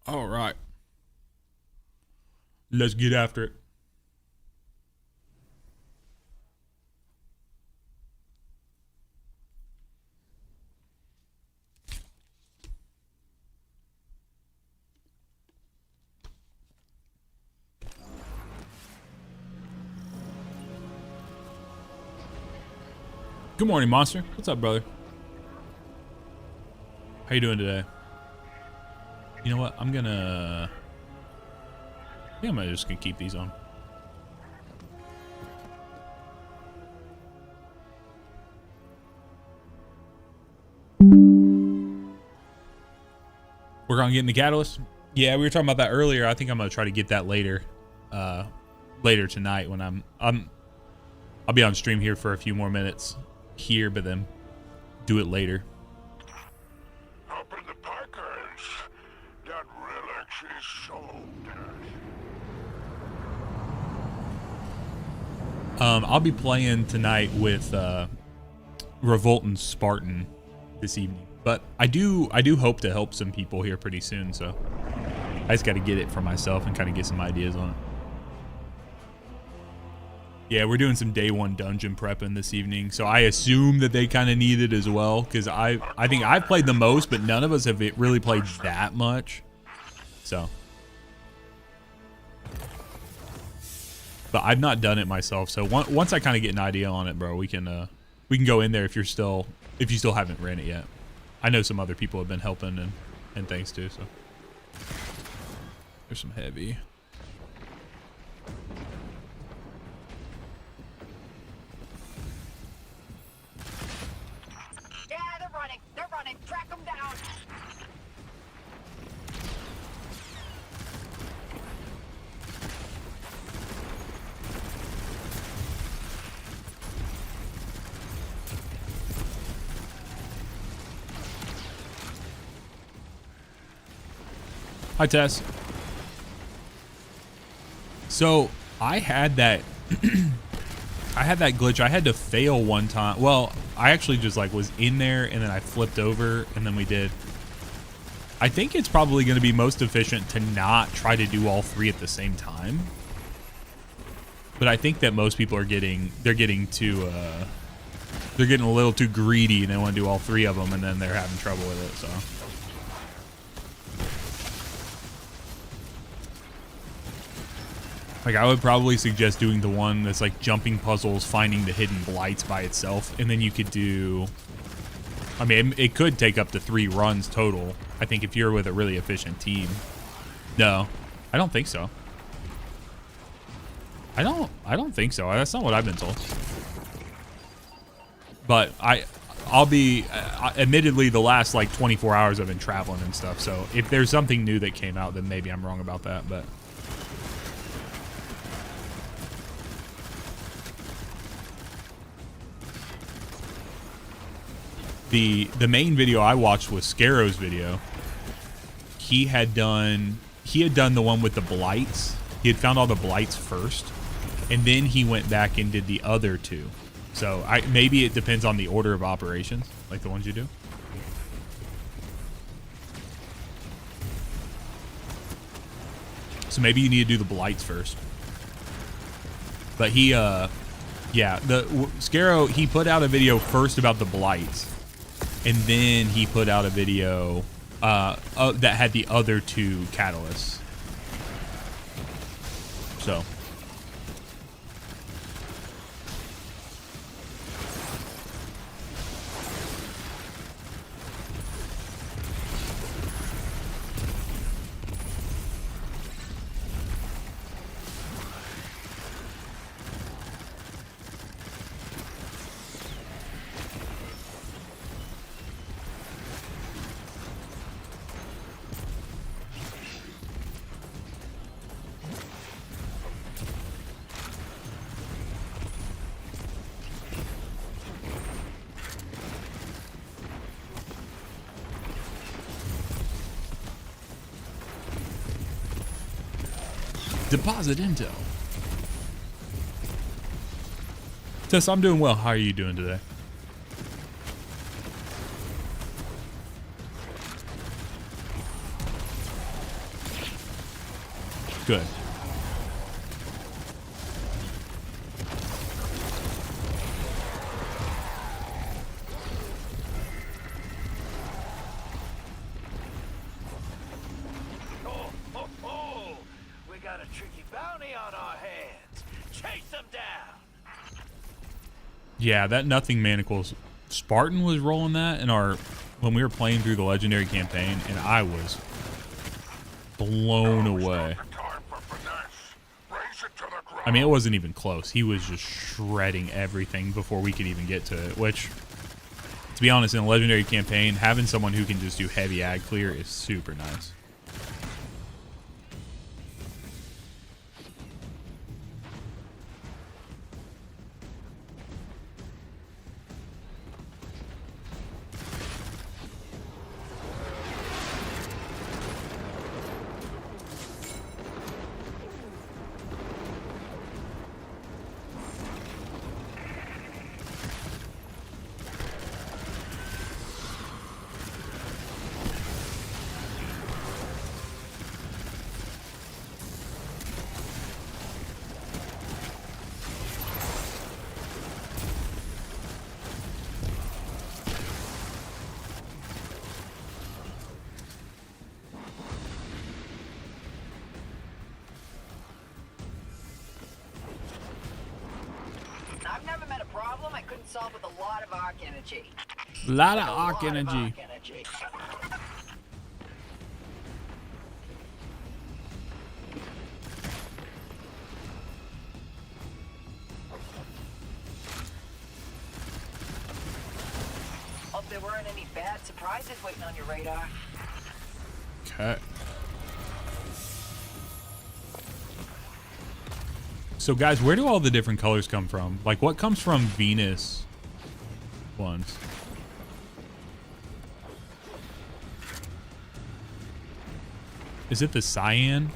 All right. Let's get after it. Good morning, Monster. What's up, brother? How you doing today? You know what? I think I'm just gonna keep these on. We're gonna get in the catalyst. Yeah, we were talking about that earlier. I think I'm gonna try to get that later, later tonight when I'll be on stream here for a few more minutes here, but then do it later.
Helping the Pikers. That relic is so dead.
I'll be playing tonight with Revolt and Spartan this evening, but I do hope to help some people here pretty soon. So I just got to get it for myself and kind of get some ideas on it. Yeah, we're doing some day one dungeon prepping this evening, so I assume that they kind of need it as well, because I think I've played the most, but none of us have really played that much. So, but I've not done it myself. So once I kind of get an idea on it, bro, we can go in there if you still haven't ran it yet. I know some other people have been helping and things too. So there's some heavy.
Yeah, they're running. They're running. Track them down.
Hi, Tess. So I had that glitch. I had to fail one time. Well, I actually just like was in there and then I flipped over and then we did. I think it's probably going to be most efficient to not try to do all three at the same time. But I think that most people are getting a little too greedy and they want to do all three of them and then they're having trouble with it. So. Like, I would probably suggest doing the one that's like jumping puzzles, finding the hidden blights by itself. And then you could do, I mean, it could take up to 3 runs total. I think if you're with a really efficient team. No, I don't think so. I don't think so. That's not what I've been told. But I'll be, admittedly, the last like 24 hours I've been traveling and stuff. So if there's something new that came out, then maybe I'm wrong about that. But the main video I watched was Scarrow's video. He had done the one with the blights. He had found all the blights first, and then he went back and did the other 2. So maybe it depends on the order of operations, like the ones you do. So maybe you need to do the blights first. But yeah, Scarrow, he put out a video first about the blights. And then he put out a video that had the other 2 catalysts. So. Deposit intel. Tess, I'm doing well. How are you doing today? Good. Yeah, that nothing manacles. Spartan was rolling that in when we were playing through the legendary campaign, and I was blown away. I mean, it wasn't even close. He was just shredding everything before we could even get to it, which, to be honest, in a legendary campaign, having someone who can just do heavy ag clear is super nice.
couldn't solve with a lot of arc energy.
A lot of
A
arc
lot of
energy.
arc energy. Hope there weren't any bad surprises waiting on your radar.
Okay. So guys, where do all the different colors come from? Like, what comes from Venus ones? Is it the cyan?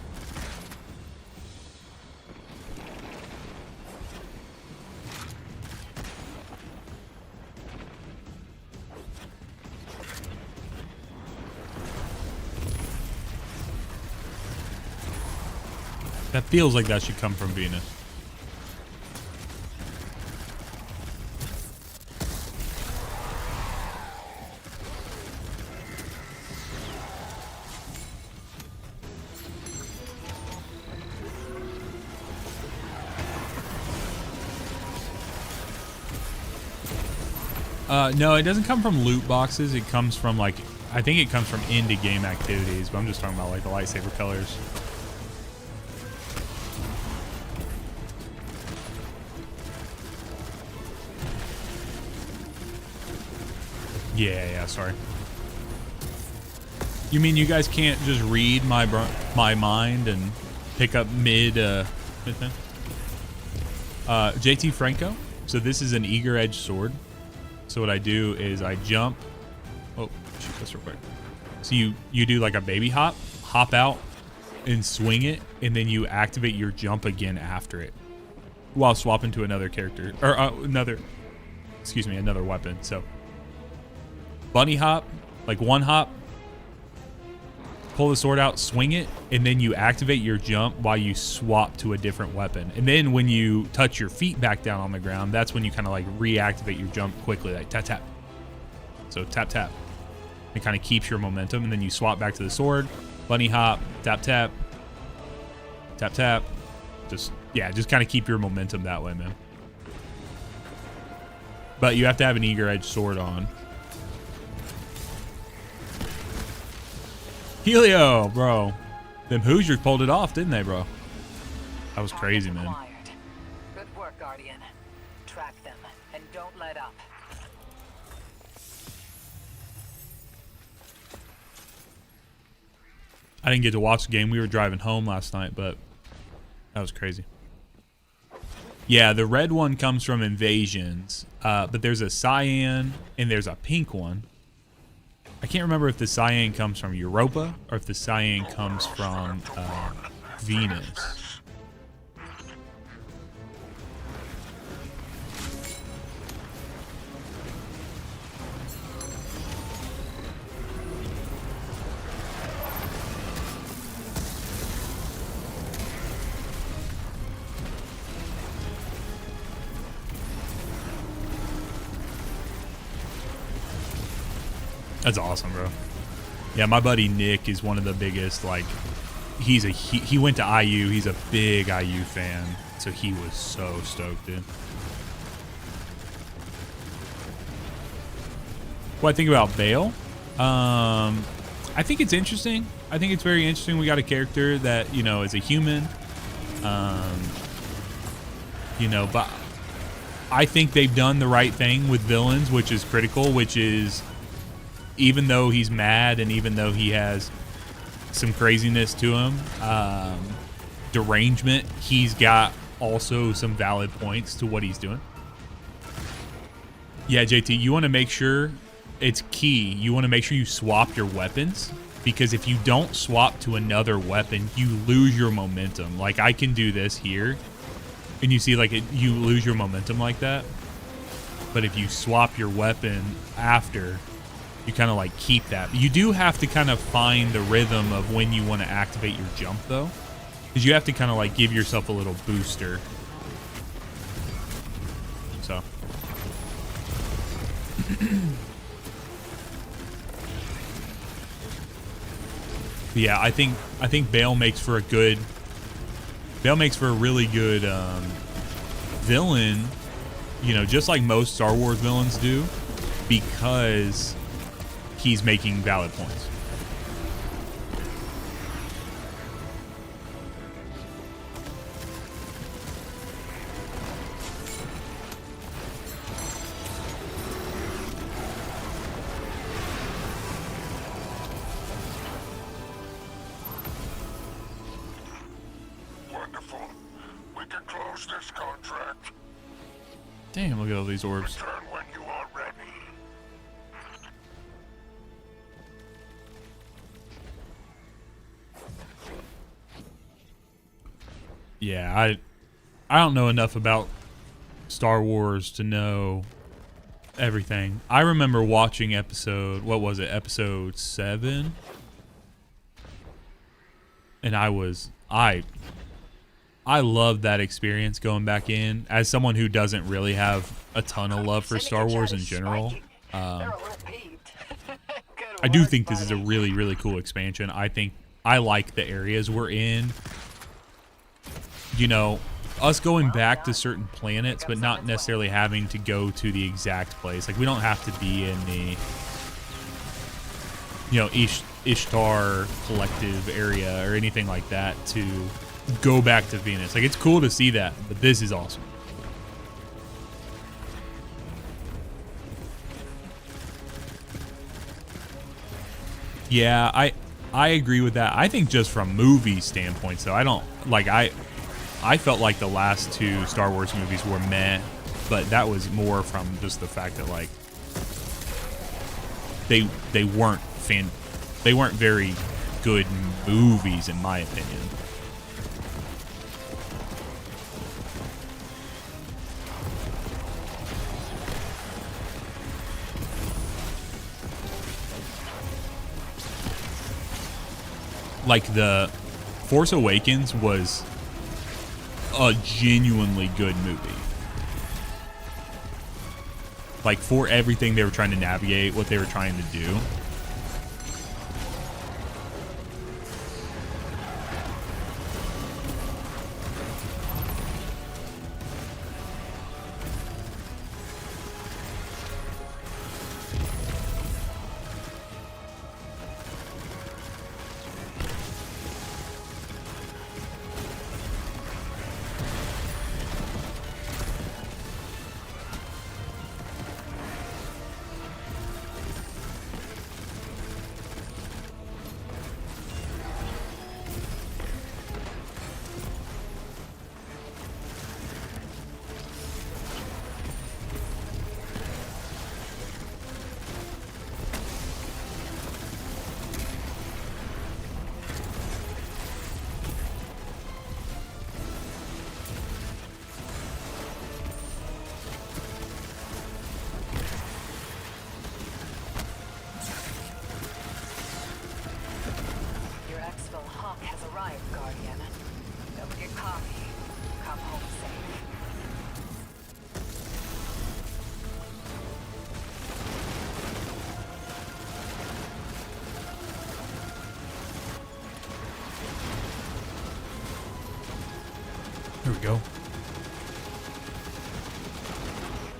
That feels like that should come from Venus. No, it doesn't come from loot boxes. It comes from, like, I think it comes from indie game activities, but I'm just talking about, like, the lightsaber colors. Yeah, sorry. You mean you guys can't just read my mind and pick up mid thing? JT Franco. So this is an eager edge sword. So what I do is I jump. Oh, shoot this real quick. So you do like a baby hop out and swing it, and then you activate your jump again after it while swapping to another character or another weapon. So bunny hop, like one hop, pull the sword out, swing it, and then you activate your jump while you swap to a different weapon. And then when you touch your feet back down on the ground, that's when you kind of like reactivate your jump quickly, like tap, tap. So tap, tap. It kind of keeps your momentum, and then you swap back to the sword, bunny hop, tap, tap, tap, tap. Just kind of keep your momentum that way, man. But you have to have an eager edge sword on. Helio, bro. Them Hoosiers pulled it off, didn't they, bro? That was crazy, man.
Good work, Guardian. Track them and don't let up.
I didn't get to watch the game. We were driving home last night, but that was crazy. Yeah, the red one comes from Invasions, but there's a cyan and there's a pink one. I can't remember if the cyan comes from Europa or if the cyan comes from Venus. That's awesome, bro. Yeah, my buddy Nick is one of the biggest, like, he went to IU. He's a big IU fan, so he was so stoked, dude. What I think about Bale? I think it's interesting. I think it's very interesting. We got a character that, you know, is a human. You know, but I think they've done the right thing with villains, which is critical, which is, even though he's mad and even though he has some craziness to him, derangement, he's got also some valid points to what he's doing. Yeah, JT, you want to make sure, it's key, you want to make sure you swap your weapons, because if you don't swap to another weapon, you lose your momentum. Like, I can do this here, and you see, like, you lose your momentum like that. But if you swap your weapon after, you kind of like keep that. But you do have to kind of find the rhythm of when you want to activate your jump, though, because you have to kind of like give yourself a little booster. So yeah, I think Bale makes for a really good villain, you know, just like most Star Wars villains do, because he's making valid points.
Wonderful. We can close this contract.
Damn, look at all these orbs.
Return when you are ready.
Yeah, I don't know enough about Star Wars to know everything. I remember watching episode, what was it, episode 7? And I loved that experience going back in. As someone who doesn't really have a ton of love for Star Wars in general, I do think this is a really, really cool expansion. I think I like the areas we're in. You know, us going back to certain planets, but not necessarily having to go to the exact place. Like, we don't have to be in the, you know, Ishtar collective area or anything like that to go back to Venus. Like, it's cool to see that, but this is awesome. Yeah, I agree with that. I think just from movie standpoints, though, I don't like I felt like the last 2 Star Wars movies were meh, but that was more from just the fact that, like, they weren't very good movies, in my opinion. Like, the Force Awakens was a genuinely good movie. Like, for everything they were trying to navigate, what they were trying to do. There we go.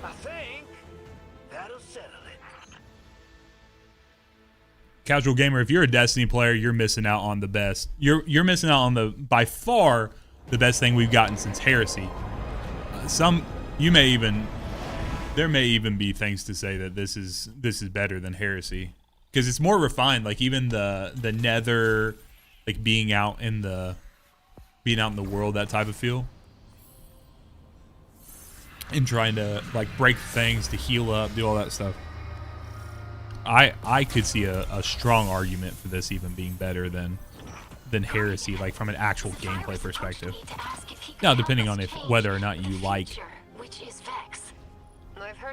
I think that'll settle it.
Casual gamer, if you're a Destiny player, you're missing out on the best. You're missing out on the, by far, the best thing we've gotten since Heresy. There may even be things to say that this is better than Heresy, because it's more refined. Like, even the Nether, like, being out in the world, that type of feel, and trying to, like, break things to heal up, do all that stuff. I could see a strong argument for this even being better than Heresy, like, from an actual gameplay perspective. Now, depending on whether or not you like,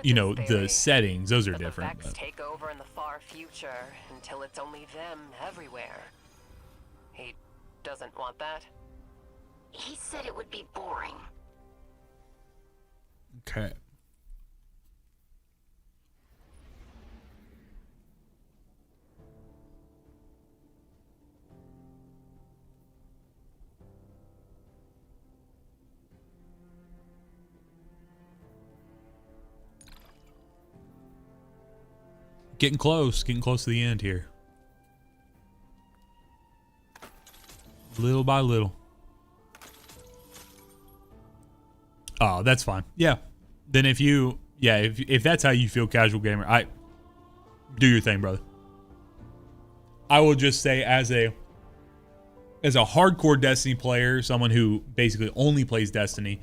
you know, the settings, those are different.
The Vex take over in the far future until it's only them everywhere. He doesn't want that.
He said it would be boring.
Okay. Getting close to the end here. Little by little. Oh, that's fine. Yeah. Then if that's how you feel, casual gamer, do your thing, brother. I will just say as a hardcore Destiny player, someone who basically only plays Destiny,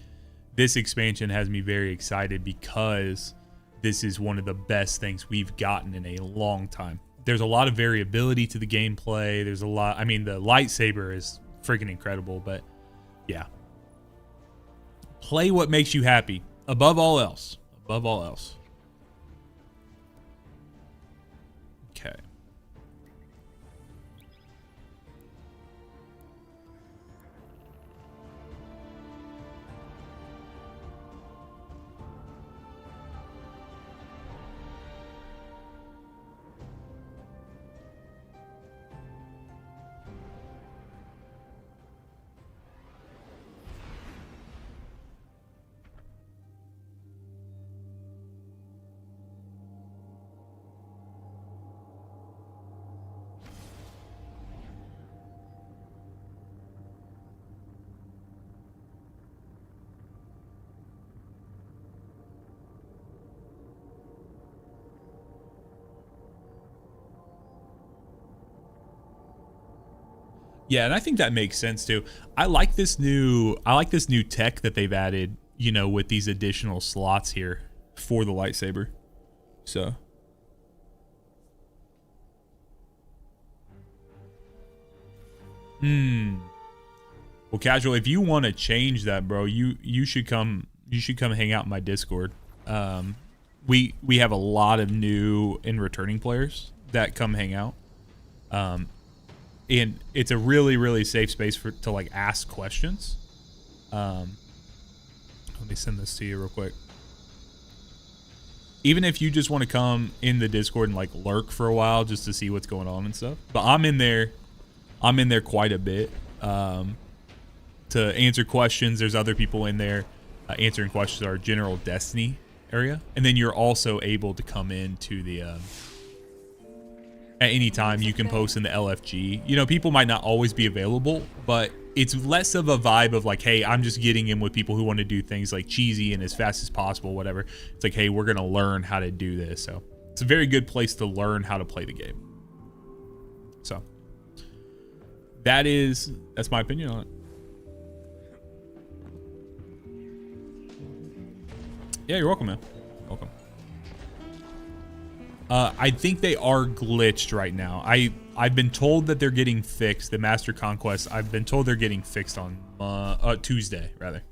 this expansion has me very excited because this is one of the best things we've gotten in a long time. There's a lot of variability to the gameplay. There's a lot. I mean, the lightsaber is freaking incredible, but yeah. Play what makes you happy. Above all else. Above all else. Okay. Yeah, and I think that makes sense too. I like this new tech that they've added, you know, with these additional slots here for the lightsaber. So well, casual, if you want to change that, bro, you should come hang out in my Discord. We have a lot of new and returning players that come hang out. And it's a really, really safe space to like ask questions. Let me send this to you real quick. Even if you just want to come in the Discord and like lurk for a while just to see what's going on and stuff. But I'm in there quite a bit to answer questions. There's other people in there answering questions, our general Destiny area. And then you're also able to come into the at any time. You can post in the LFG. You know, people might not always be available, but it's less of a vibe of like, hey, I'm just getting in with people who want to do things like cheesy and as fast as possible, whatever. It's like, hey, we're going to learn how to do this. So it's a very good place to learn how to play the game. So that's my opinion on it. Yeah, you're welcome, man. Welcome. I think they are glitched right now. I've been told that they're getting fixed. The Master Conquest, I've been told they're getting fixed on Tuesday, rather.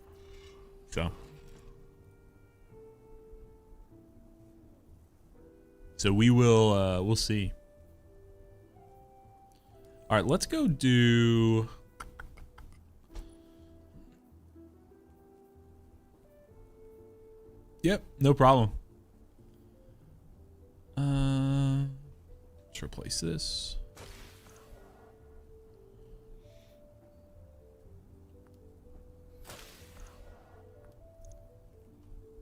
So we will we'll see. All right, let's go do. Yep, no problem. Let's replace this.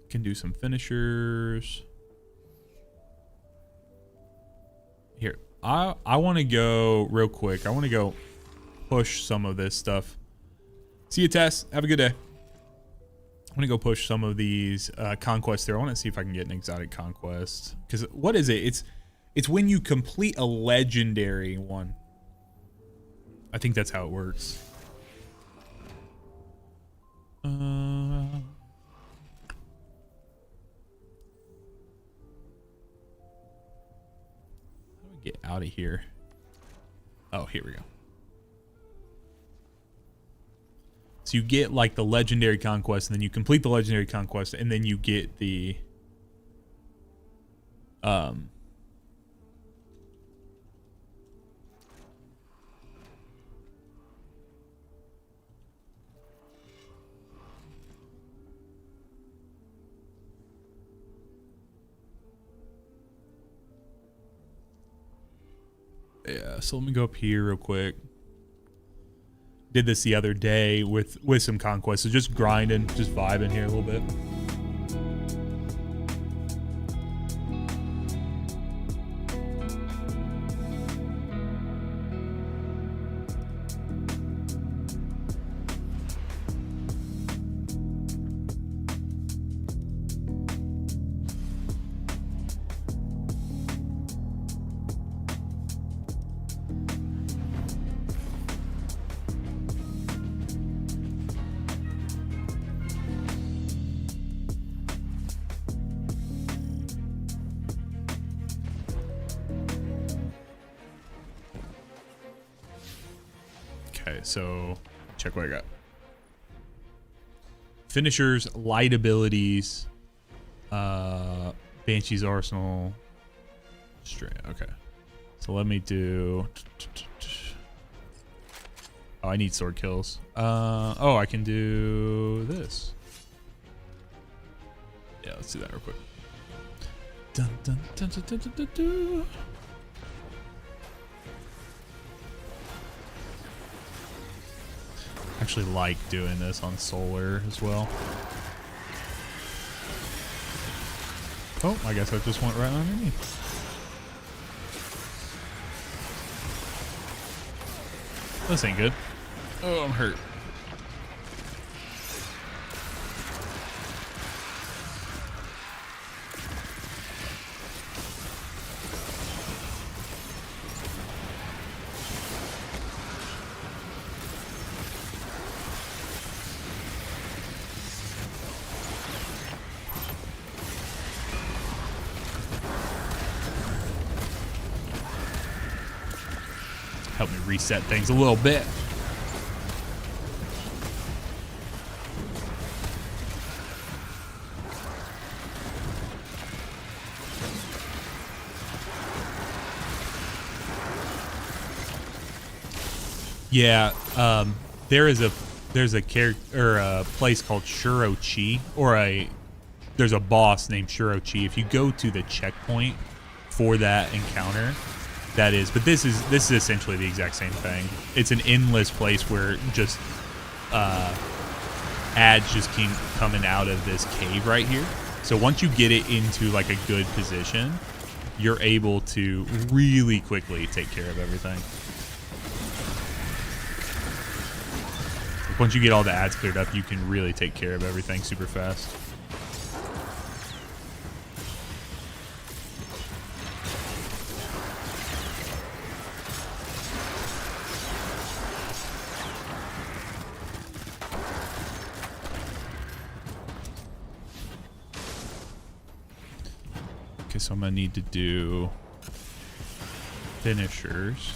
Can do some finishers. Here, I want to go real quick. I want to go push some of this stuff. See you, Tess. Have a good day. I'm going to go push some of these conquests there. I want to see if I can get an exotic conquest. Because what is it? It's when you complete a legendary one. I think that's how it works. Get out of here. Oh, here we go. So you get like the legendary conquest, and then you complete the legendary conquest, and then you get the yeah, so let me go up here real quick. Did this the other day with some conquests. So just grinding, just vibing here a little bit. so check what I got. Finishers, light abilities, Banshee's Arsenal. Straight. Okay. So let me do. Oh, I need sword kills. Oh, I can do this. Yeah, let's do that real quick. Dun, dun, dun, dun, dun, dun, dun, dun. Actually like doing this on solar as well. Oh, I guess I just went right underneath. This ain't good. Oh, I'm hurt. Help me reset things a little bit. Yeah, there's a character or a place called Shurochi, or there's a boss named Shurochi. If you go to the checkpoint for that encounter, that is, but this is essentially the exact same thing. It's an endless place where just ads just keep coming out of this cave right here. So once you get it into like a good position, you're able to really quickly take care of everything. Once you get all the ads cleared up, you can really take care of everything super fast. Okay, so I'm gonna need to do finishers.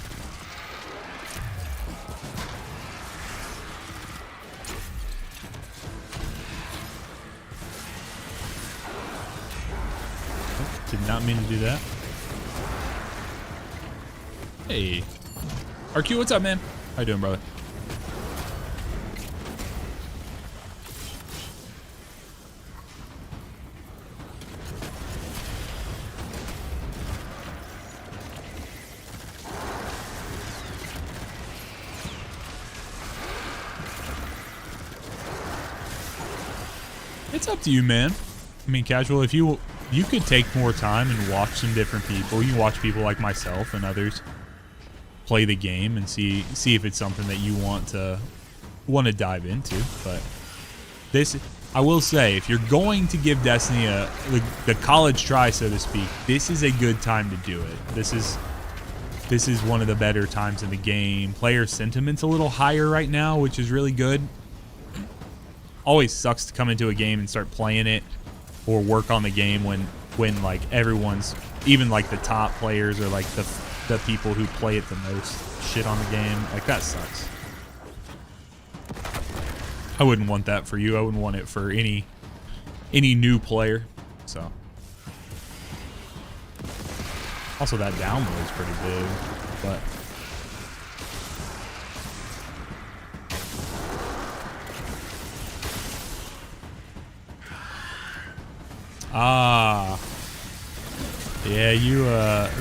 Did not mean to do that. Hey. RQ, what's up, man? How you doing, brother? It's up to you, man. I mean, casual, if you could take more time and watch some different people. You can watch people like myself and others play the game and see if it's something that you want to dive into. But this, I will say, if you're going to give Destiny the college try, so to speak, this is a good time to do it. This is one of the better times in the game. Player sentiment's a little higher right now, which is really good. Always sucks to come into a game and start playing it or work on the game when like everyone's, even like the top players or like the people who play it the most shit on the game. Like, that sucks. I wouldn't want that for you. I wouldn't want it for any new player. So also that download's pretty big, but yeah, you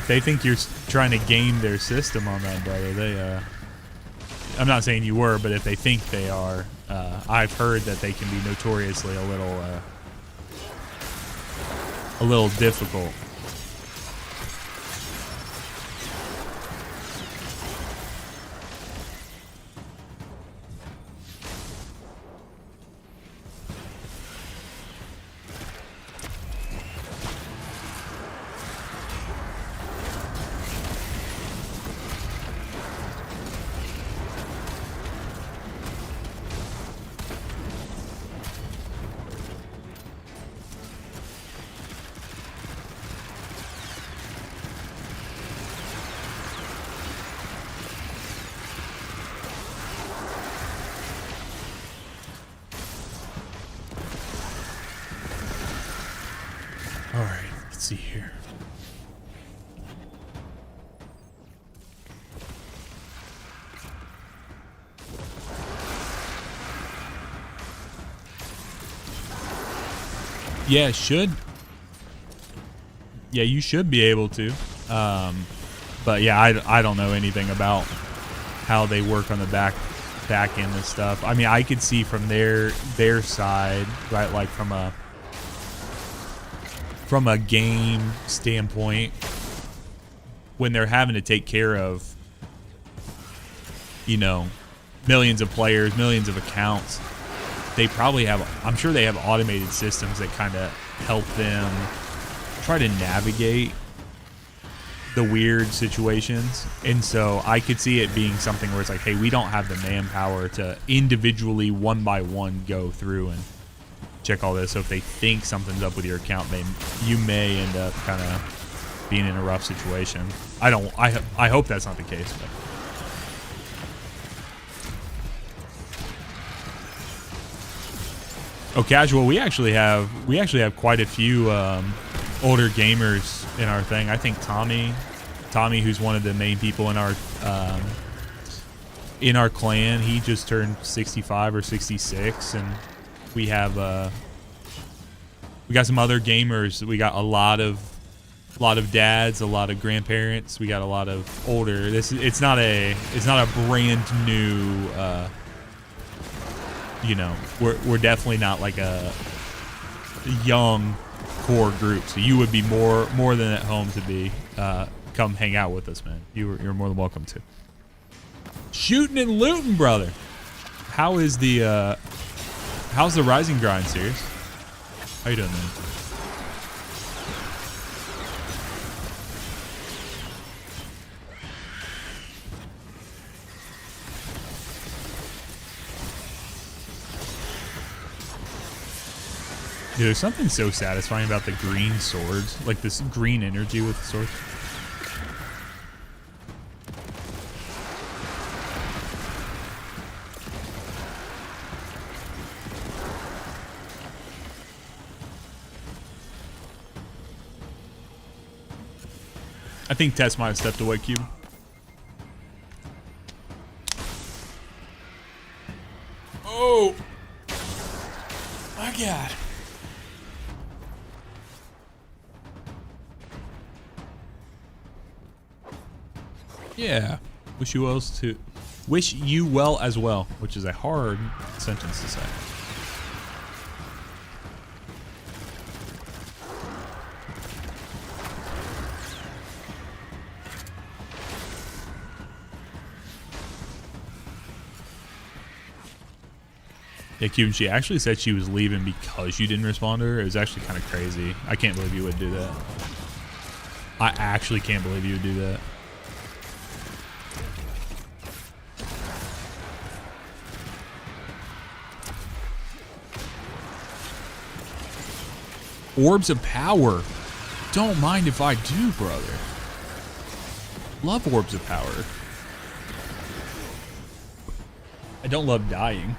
they think you're trying to game their system on that, brother. They I'm not saying you were, but if they think they are, I've heard that they can be notoriously a little difficult. All right, let's see here. Yeah, should. Yeah, you should be able to. But yeah, I don't know anything about how they work on the back end of stuff. I mean, I could see from their side, right? Like from a game standpoint, when they're having to take care of, you know, millions of players, millions of accounts, they probably have, I'm sure they have automated systems that kind of help them try to navigate the weird situations. And so I could see it being something where it's like, hey, we don't have the manpower to individually one by one go through and check all this. So if they think something's up with your account, you may end up kind of being in a rough situation. I hope that's not the case, but. Oh, casual. We actually have quite a few older gamers in our thing. I think Tommy, who's one of the main people in our clan, he just turned 65 or 66, and we have we got some other gamers. We got a lot of dads, a lot of grandparents. We got a lot of older. It's not a brand new. You know, we're definitely not like a young core group, so you would be more than at home to be come hang out with us, man. You're more than welcome to. Shooting and looting, brother. How's the Rising Grind series? How you doing, man? Dude, there's something so satisfying about the green swords. Like this green energy with the swords. I think Tess might have stepped away, Cube. Oh! My God. Yeah. Wish you well as well, which is a hard sentence to say. Yeah, Cuban, she actually said she was leaving because you didn't respond to her. It was actually kind of crazy. I can't believe you would do that. I actually can't believe you would do that. Orbs of power. Don't mind if I do, brother. Love orbs of power. I don't love dying.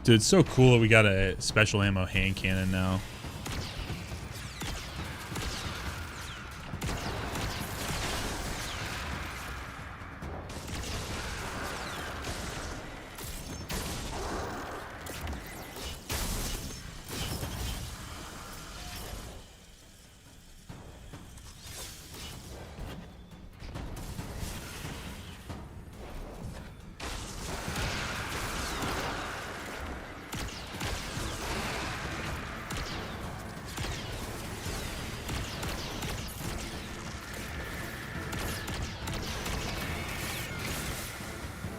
Dude, it's so cool that we got a special ammo hand cannon now.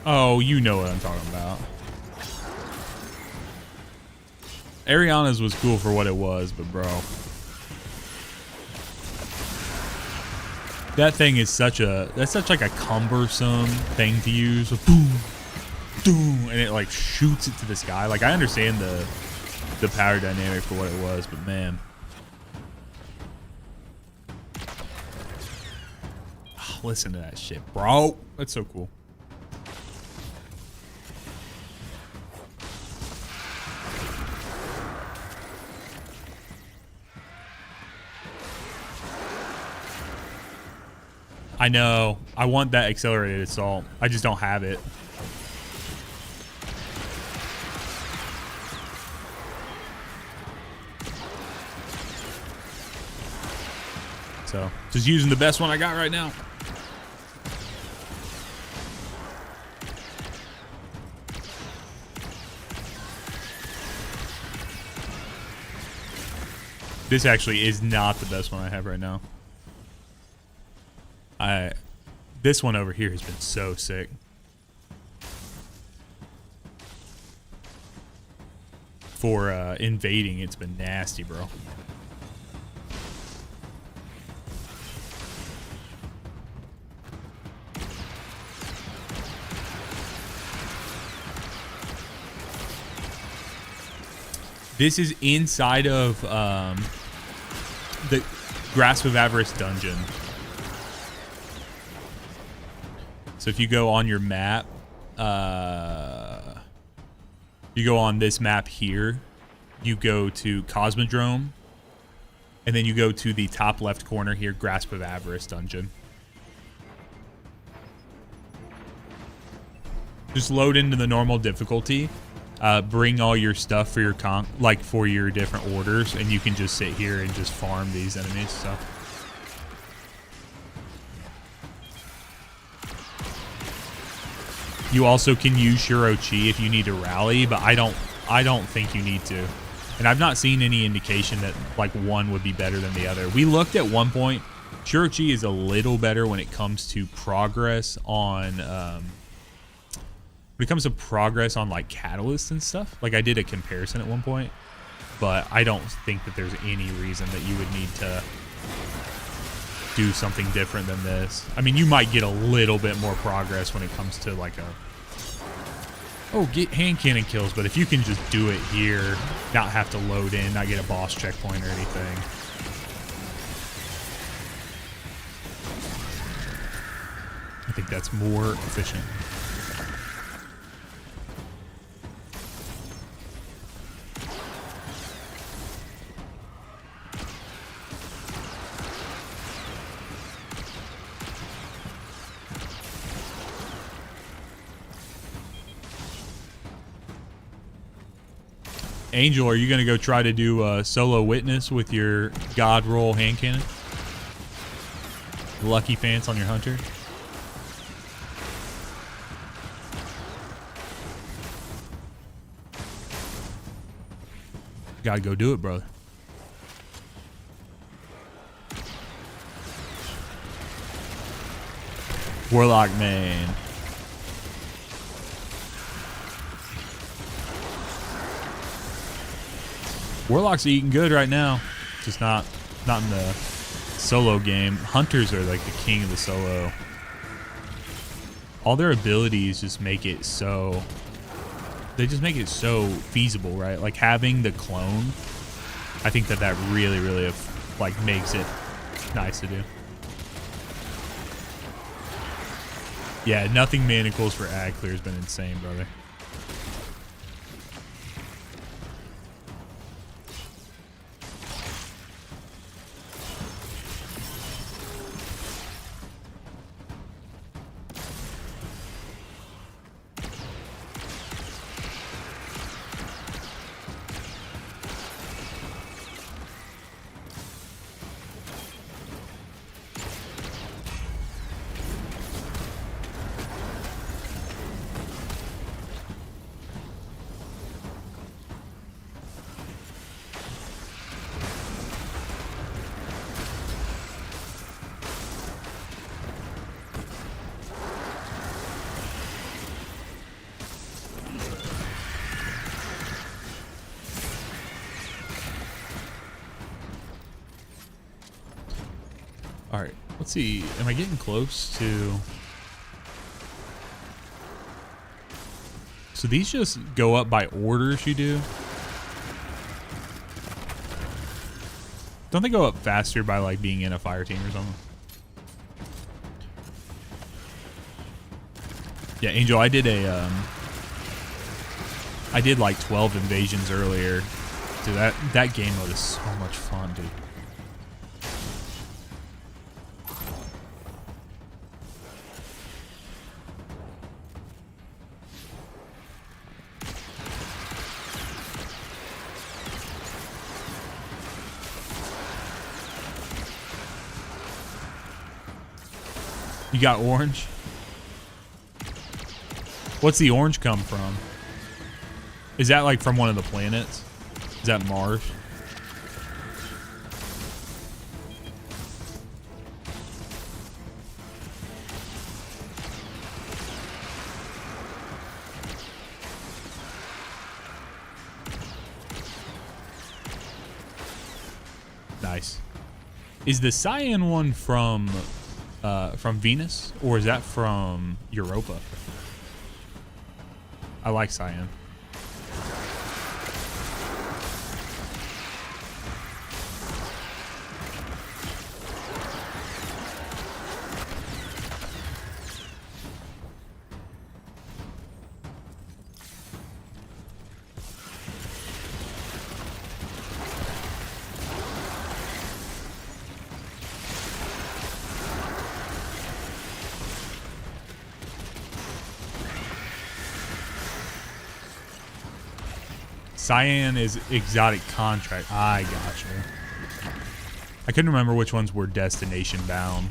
Oh, you know what I'm talking about. Ariana's was cool for what it was, but bro. That thing is such like a cumbersome thing to use. Boom, boom, and it like shoots it to the sky. Like I understand the power dynamic for what it was, but man. Oh, listen to that shit, bro. That's so cool. I know. I want that accelerated assault. I just don't have it. So, just using the best one I got right now. This actually is not the best one I have right now. This one over here has been so sick. For invading, it's been nasty, bro. This is inside of the Grasp of Avarice dungeon. So if you go on your map, you go on this map here, you go to Cosmodrome, and then you go to the top left corner here, Grasp of Avarice dungeon. Just load into the normal difficulty, bring all your stuff for your for your different orders, and you can just sit here and just farm these enemies. So. You also can use Shirochi if you need to rally, but I don't think you need to. And I've not seen any indication that like one would be better than the other. We looked at one point. Shirochi is a little better when it comes to progress on like catalysts and stuff. Like I did a comparison at one point, but I don't think that there's any reason that you would need to do something different than this. I mean, you might get a little bit more progress when it comes to like get hand cannon kills, but if you can just do it here, not have to load in, not get a boss checkpoint or anything. I think that's more efficient. Angel, are you going to go try to do a solo witness with your God roll hand cannon? Lucky pants on your hunter? Gotta go do it, brother. Warlock, man. Warlock's eating good right now. Just not in the solo game. Hunters are like the king of the solo. All their abilities just make it so... They just make it so feasible, right? Like having the clone, I think that really, really like makes it nice to do. Yeah, nothing manacles for ad clear has been insane, brother. Let's see. Am I getting close to... So these just go up by orders you do? Don't they go up faster by like being in a fire team or something? Yeah, Angel, I did like 12 invasions earlier. Dude, that game mode is so much fun, dude. You got orange? What's the orange come from? Is that like from one of the planets? Is that Mars? Nice. Is the cyan one from Venus, or is that from Europa? I like cyan. Cyan is exotic contract. I gotcha. I couldn't remember which ones were destination bound.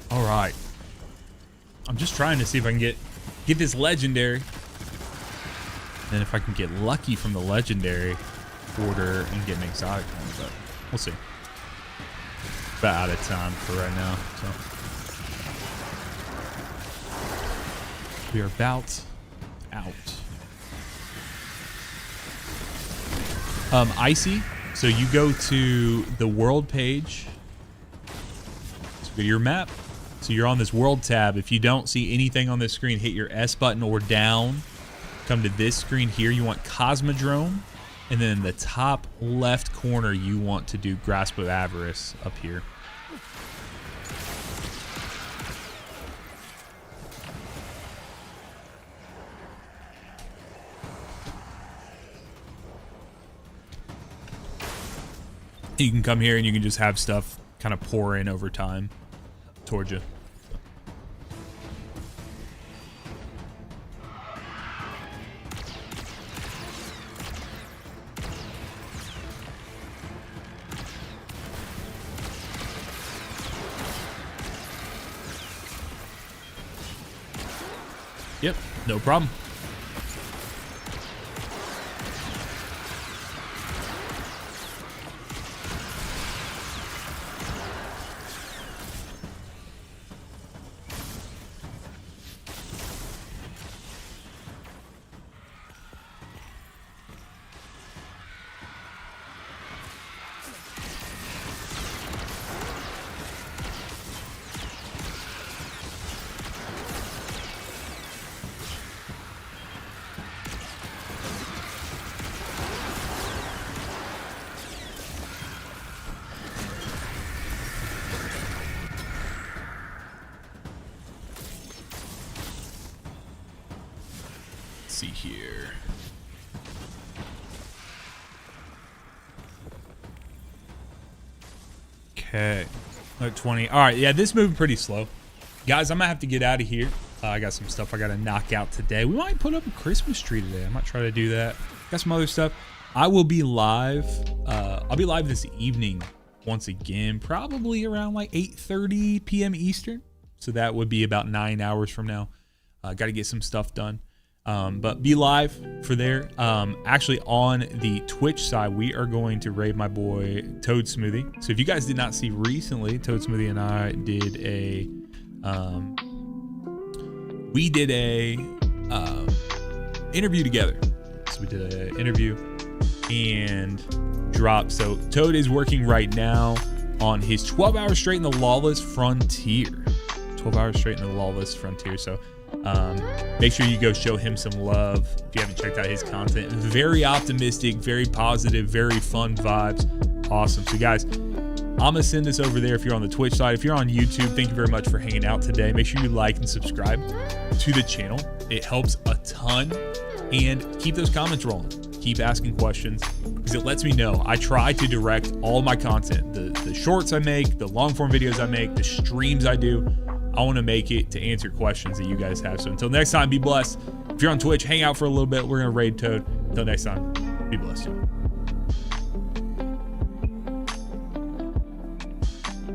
All right. I'm just trying to see if I can get this legendary. And if I can get lucky from the legendary order and get an exotic one, but we'll see. About out of time for right now, so we are about out. Icy. So you go to the world page. So go to your map. So you're on this world tab. If you don't see anything on this screen, hit your S button or down. Come to this screen here. You want Cosmodrome. And then in the top left corner, you want to do Grasp of Avarice up here. You can come here and you can just have stuff kind of pour in over time towards you. Yep, no problem. See here. Okay. 20. All right. Yeah, this moving pretty slow. Guys, I'm going to have to get out of here. I got some stuff I got to knock out today. We might put up a Christmas tree today. I might try to do that. Got some other stuff. I will be live. I'll be live this evening once again, probably around like 8:30 p.m. Eastern. So that would be about 9 hours from now. Got to get some stuff done. But be live for there. Actually, on the Twitch side, we are going to raid my boy Toad Smoothie. So if you guys did not see recently, Toad Smoothie and I did a interview together. So we did an interview and dropped. So Toad is working right now on his 12 hours straight in the Lawless Frontier. 12 hours straight in the Lawless Frontier. So make sure you go show him some love if you haven't checked out his content. Very optimistic, very positive, very fun vibes. Awesome. So guys, I'm gonna send this over there if you're on the Twitch side. If you're on YouTube, thank you very much for hanging out today. Make sure you like and subscribe to the channel. It helps a ton. And keep those comments rolling. Keep asking questions because it lets me know. I try to direct all my content, the shorts I make, the long form videos I make, the streams I do. I want to make it to answer questions that you guys have. So until next time, be blessed. If you're on Twitch, hang out for a little bit. We're going to raid Toad. Until next time, be blessed.